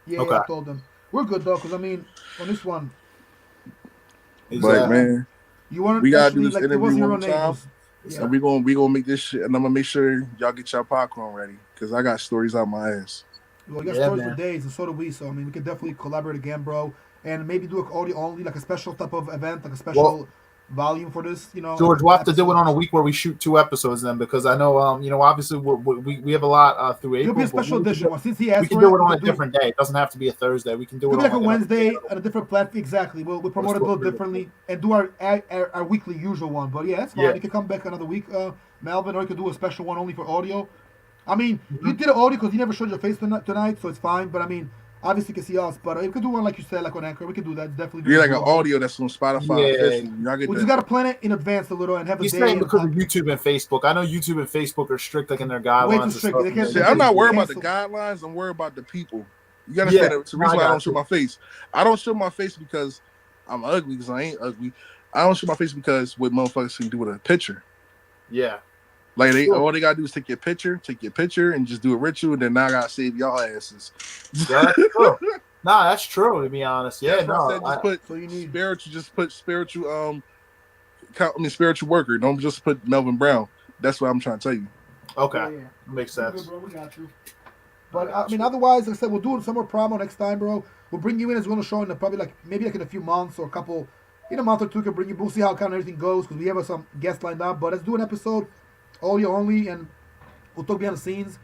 Yeah, I told them we're good though, because on this one. Exactly. But man, we gotta do this interview one time. Yeah. And we gonna make this shit, and I'm gonna make sure y'all get your popcorn ready because I got stories out my ass. Well, you got stories for days, and so do we. So we can definitely collaborate again, bro, and maybe do an audio only, like a special type of event, like a special volume for this. George, we'll have to do it on a week where we shoot 2 episodes then, because I know obviously we have a lot through April. It'll be a special edition. Since he asked, we can do it on a different day. It doesn't have to be a Thursday. We can do it like a Wednesday on a different platform. Exactly. We'll promote it a little differently and do our weekly usual one. But yeah, that's fine. You can come back another week, Melvin, or you could do a special one only for audio. You did an audio because you never showed your face tonight, so it's fine. But obviously, you can see us, but you could do one like you said, like on Anchor. We could do that. Definitely. You're like an audio that's on Spotify. Yeah. We just gotta plan it in advance a little and have a day. Saying because of YouTube and Facebook. I know YouTube and Facebook are strict, like in their guidelines. Way too strict. I'm not worried about the guidelines. I'm worried about the people. You gotta say that. It's the reason why I don't show my face. I don't show my face because I'm ugly. Because I ain't ugly. I don't show my face because what motherfuckers can do with a picture. Yeah. Like all they gotta do is take your picture, and just do a ritual, and then now I gotta save y'all asses. Yeah, that's true. No, that's true. To be honest, yeah. That's why I said just put spiritual. Spiritual worker. Don't just put Melvin Brown. That's what I'm trying to tell you. Okay, yeah. Makes sense. Good, bro. We got you. But I mean, otherwise, like I said, we'll do some more promo next time, bro. We'll bring you in as well, show in probably maybe in a few months or a couple, in a month or two. Can bring you. We'll see how kind of everything goes because we have some guests lined up. But let's do an episode, audio only, and we'll talk behind the scenes.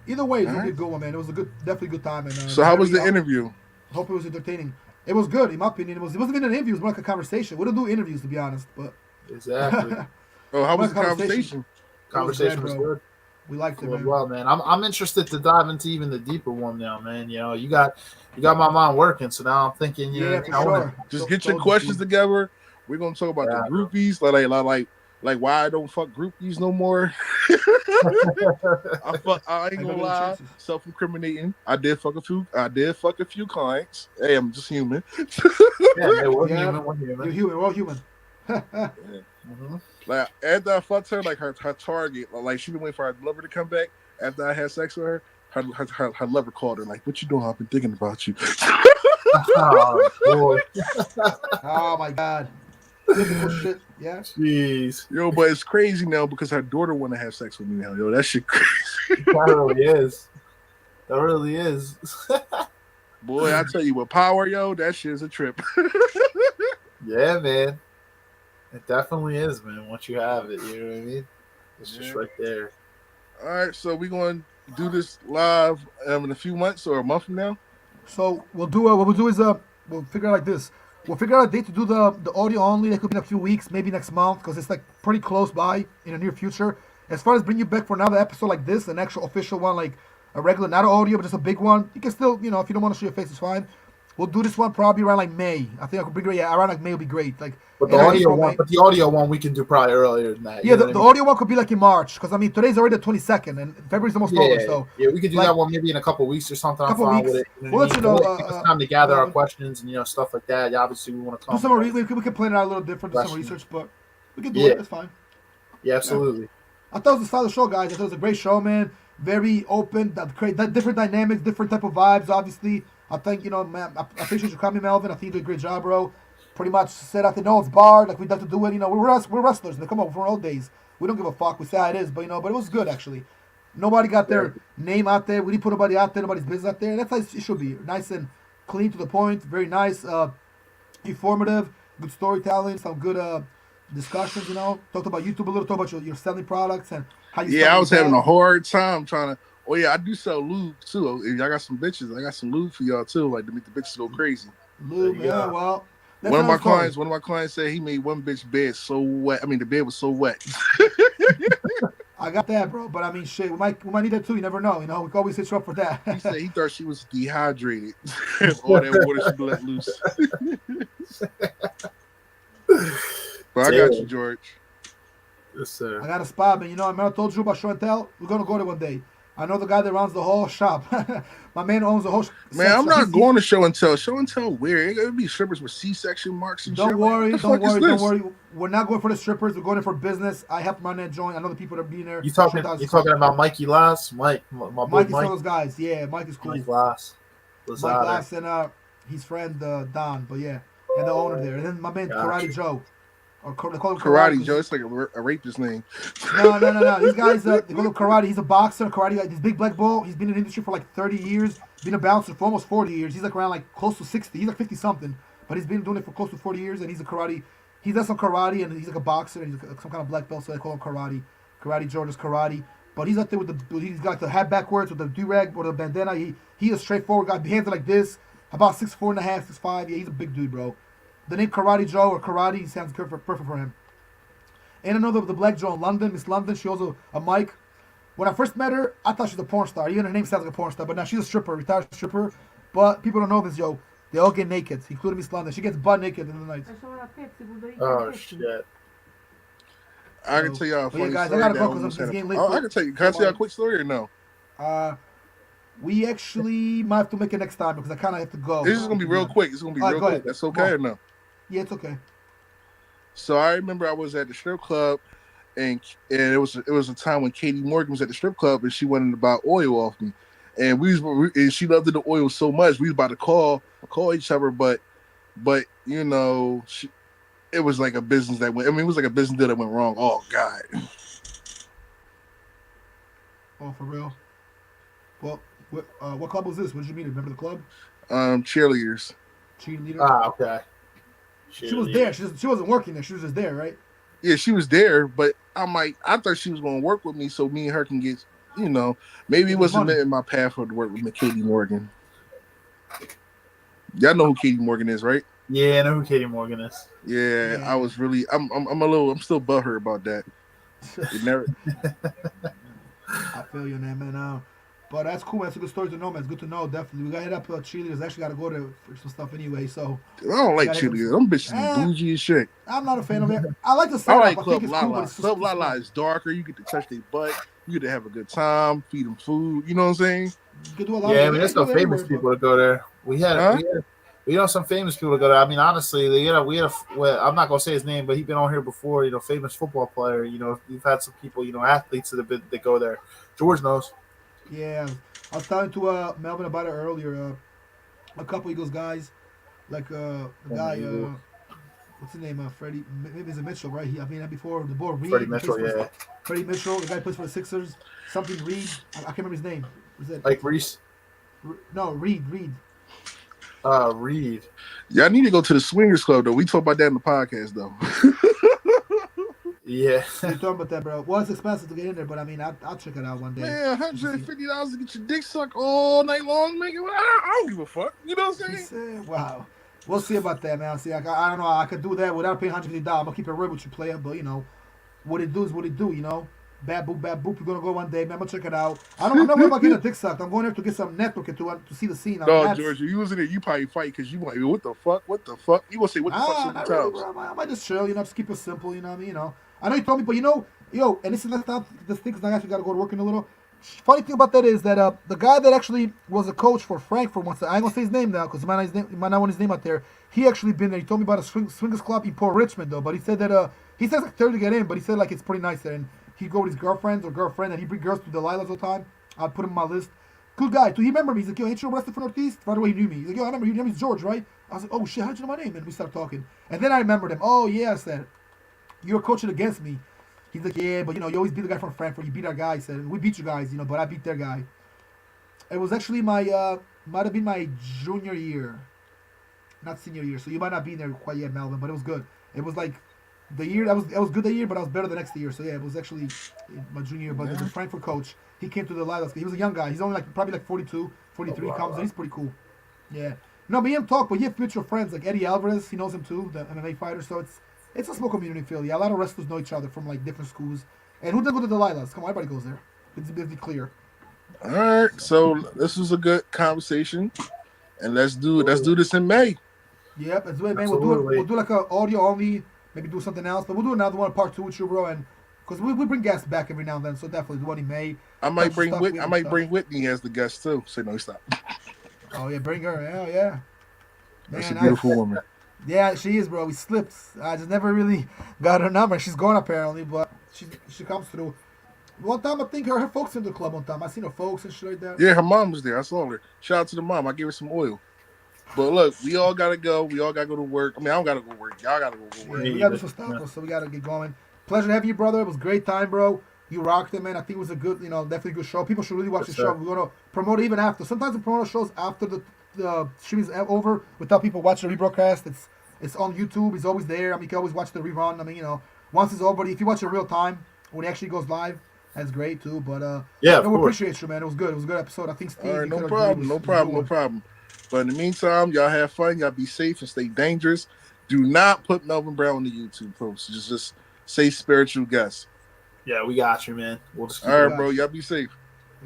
Either way, it's gonna be a good one, man. It was definitely good time. And so, how was the interview? Hope it was entertaining. It was good, in my opinion. It wasn't even an interview. It was more like a conversation. We don't do interviews, to be honest, but exactly. How was the conversation? Conversation was good. We liked it, man. Well, man, I'm interested to dive into even the deeper one now, man. You know, you got my mind working, so now I'm thinking, just get your questions together. We're gonna talk about the groupies, like why I don't fuck groupies no more. I ain't gonna lie, self-incriminating. I did fuck a few clients. Hey, I'm just human. We're human. You're human. We're all human. Mm-hmm. Like after I fucked her, like her target, like she been waiting for her lover to come back. After I had sex with her, her lover called her like, "What you doing? I've been thinking about you." Oh boy! Oh my god! Shit. Yeah. Jeez. Yo, but it's crazy now because her daughter want to have sex with me now. Yo, that shit crazy. That really is. Boy, I tell you what, power, yo, that shit is a trip. Yeah, man. It definitely is, man. Once you have it, you know what I mean? It's just right there. All right, so we're going to do this live in a few months or a month from now. So we'll do what we'll do is we'll figure out like this. We'll figure out a date to do the audio only. That could be in a few weeks, maybe next month, because it's like pretty close by in the near future. As far as bring you back for another episode like this, an actual official one, like a regular, not an audio, but just a big one. You can still, if you don't want to show your face, it's fine. We'll do this one probably around like May. I think I could be great. Yeah, around like May will be great. Like, but the audio one we can do probably earlier than that. Yeah, the audio one could be like in March, because I mean today's already the 22nd and February's almost over. So we could do that one maybe in a couple of weeks or something. I'm fine with it. We'll let you know. It's time to gather our questions and stuff like that. Yeah, obviously we want to come. We can plan it out a little different, do some research, but we can do it. It's fine. Yeah, absolutely. I thought it was a solid show, guys. I thought it was a great show, man. Very open, that different dynamics, different type of vibes. Obviously, I think man, I appreciate you coming, Melvin. I think you did a great job, bro. Pretty much said out there, no, it's barred. Like we have to do it. We're wrestlers. They come up from our old days. We don't give a fuck. We say how it is, but but it was good actually. Nobody got their name out there. We didn't put nobody out there. Nobody's business out there. And that's how it should be. Nice and clean to the point. Very nice, informative, good storytelling, some good discussions. Talked about YouTube a little. Talked about your selling products and how you. Yeah, I was having a hard time trying to. Oh yeah, I do sell lube too. If y'all got some bitches, I got some lube for y'all too. Like to make the bitches go crazy. Lube, yeah. Well, one of my clients said he made one bitch bed so wet. I mean, the bed was so wet. I got that, bro. But I mean, shit, we might need that too. You never know. We can always hit you up for that. He said he thought she was dehydrated. All that water she let loose. But I got you, George. Yes, sir. I got a spot, man. I remember I told you about show and tell. We're gonna go there one day. I know the guy that runs the whole shop. My man owns the whole. Man, I'm not going to show and tell. Show and tell weird. It would be strippers with C-section marks and shit. Don't worry. We're not going for the strippers. We're going there for business. I helped run that joint. I know the people that are being there. You talking about Mikey Lass? Mike, my boy Mike is one of those guys. Yeah, Mike is cool. Mike Lass. Mike Lass and his friend Don. But yeah, and the owner there. And then my man Karate Joe. Or they call him Karate Joe. It's like a rapist name. No. These guys, they call him Karate. He's a boxer, karate guy. This big black ball. He's been in the industry for like 30 years. Been a bouncer for almost 40 years. He's like around like close to 60. He's like 50 something. But he's been doing it for close to 40 years. And he's a karate. He does some karate and he's like a boxer. And he's like some kind of black belt. So they call him Karate. Karate Joe does karate. But he's up there he's got the hat backwards with the do-rag or the bandana. He is a straightforward guy. Hands are like this. About 6'4.5", 6'5". Yeah, he's a big dude, bro. The name Karate Joe or Karate sounds perfect for him. And I know the black Joe in London, Miss London, she owns a mic. When I first met her, I thought she was a porn star. Even her name sounds like a porn star, but now she's a stripper, retired stripper. But people don't know this, yo. They all get naked, including Miss London. She gets butt naked in the night. Oh, shit. I can tell y'all a funny guys, story. I gotta go because I'm getting late. I can tell you. Can I tell you a quick story or no? We actually might have to make it next time because I kind of have to go. This is going to be real quick. It's going to be real quick. That's okay or no? Yeah, it's okay. So I remember I was at the strip club and it was a time when Katie Morgan was at the strip club and she wanted to buy oil off me, and and she loved the oil so much we was about to call each other, but you know, it was like a business that went. I mean, it was like a business deal that went wrong. Oh God. Oh, for real. Well, what club was this? What did you meet? Remember the club? Cheerleaders. Cheerleader. Ah, okay. She was there. She wasn't working there. She was just there, right? Yeah, she was there, but I thought she was going to work with me so me and her can get, you know, maybe it wasn't in my path for to work with Katie Morgan. Y'all know who Katie Morgan is, right? Yeah, I know who Katie Morgan is. Yeah. I was really, I'm still butthurt about that. It never. I feel you, man. But that's cool, man. That's a good story to know, man. It's good to know, definitely. We got to hit up cheerleaders. Actually, got to go there for some stuff anyway. So I don't like cheerleaders. Them bitches bougie as shit. I'm not a fan of it. I like the setup. I like Club Lala. Club Lala is darker. You get to touch their butt. You get to have a good time. Feed them food. You know what I'm saying? You can do a lot. Yeah, I mean, there's no famous people to go there. We know some famous people to go there. I mean, honestly, well, I'm not gonna say his name, but he's been on here before. You know, famous football player. You know, we've had some people. You know, athletes that go there. George knows. Yeah, I was talking to Melvin about it earlier. A couple Eagles guys, like the guy, what's his name? Freddie. Maybe it's a Mitchell, right? I mean, before the board. Freddie Mitchell, yeah. Freddie Mitchell, the guy who plays for the Sixers. Something Reed. I can't remember his name. Was it like Reese? No, Reed. Reed. Y'all need to go to the Swingers Club though. We talk about that in the podcast though. Yeah, we're talking about that, bro. Well, it's expensive to get in there, but I mean, I'll check it out one day. Man, $150 to get your dick sucked all night long, man. I don't give a fuck. You know what I'm saying? Wow. We'll see about that, man. See, I don't know. I could do that without paying $150. I'm gonna keep it real with you, player. But you know, what it do is what it do. You know, bad boop. We're gonna go one day, man. I'm gonna check it out. I'm not worried about getting a dick sucked. I'm going there to get some network to see the scene. No, George, you was in there. You probably fight because you might be, what the fuck? You gonna say what the fuck so many times? Really, I might just chill. You know, just keep it simple. You know what I mean? You know. I know you told me, but you know, and this is not this thing because I actually got to go to work in a little. Funny thing about that is that the guy that actually was a coach for Frankfurt once, I ain't gonna say his name now because he might not want his name out there. He actually been there. He told me about a swingers club in Port Richmond though, but he said that he says like 30 to get in, but he said like it's pretty nice there, and he'd go with his girlfriend, and he bring girls to the Lilas all the time. I'd put him on my list. Good guy. He remember me. He's like, yo, ain't you arrested for Northeast? Right away he knew me. He's like, yo, I remember your name is George, right? I was like, oh shit, how'd you know my name? And we started talking, and then I remembered him. Oh yeah, I said, you were coaching against me. He's like, yeah, but you know, you always beat the guy from Frankfurt. You beat our guy. He said, we beat you guys, you know, but I beat their guy. It was actually might have been my junior year, not senior year. So you might not be there quite yet, Melvin, but it was good. It was like the year I was good that year, but I was better the next year. So yeah, it was actually my junior year. But the Frankfurt coach, he came to the Lilas. He was a young guy. He's only probably like 42, 43 comes, and he's pretty cool. Yeah. No, but he didn't talk, but you have mutual friends like Eddie Alvarez. He knows him too, the MMA fighter. So it's a small community in Philly. A lot of wrestlers know each other from like different schools. And who doesn't go to the Lilas? Come on, everybody goes there. It's be clear. All right, so this was a good conversation, and let's do this in May. Yep, let's do it, man. We'll do like an audio only. Maybe do something else, but we'll do another one, part 2 with you, bro. And because we bring guests back every now and then, so definitely do one in May. I might bring Whitney as the guest too. Say no, stop. Oh yeah, bring her. Hell yeah. That's a beautiful woman. Yeah, she is, bro. We slipped. I just never really got her number. She's gone apparently, but she comes through. One time I think her folks in the club one time. I seen her folks and shit like that. Yeah, her mom was there. I saw her. Shout out to the mom. I gave her some oil. But look, we all gotta go. We all gotta go to work. I mean, I don't gotta go work. Y'all gotta go work. Yeah, we gotta do some stuff, so we gotta get going. Pleasure to have you, brother. It was a great time, bro. You rocked it, man. I think it was a good, definitely a good show. People should really watch the show. We're gonna promote it even after. Sometimes we promote shows after the stream is over without people watching the rebroadcast. It's on YouTube. It's always there. I mean, you can always watch the rerun. I mean, once it's over, if you watch it real time when it actually goes live, that's great too. But yeah, we appreciate you, man. It was good. It was a good episode. I think Steve. All right, no problem. But in the meantime, y'all have fun. Y'all be safe and stay dangerous. Do not put Melvin Brown on the YouTube post. Just say spiritual guest. Yeah, we got you, man. We'll just all right, bro. Y'all be safe.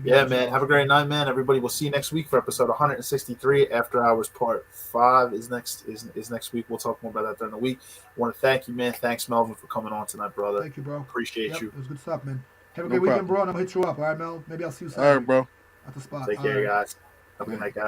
Yeah, man. Have a great night, man. Everybody, we'll see you next week for episode 163. After Hours Part 5 is next week. We'll talk more about that during the week. I want to thank you, man. Thanks, Melvin, for coming on tonight, brother. Thank you, bro. Appreciate you. It was good stuff, man. Have a great weekend, bro, and I'm going to hit you up. All right, Mel? Maybe I'll see you soon. All right, bro. At the spot. Take care, guys. Have a good night, guys.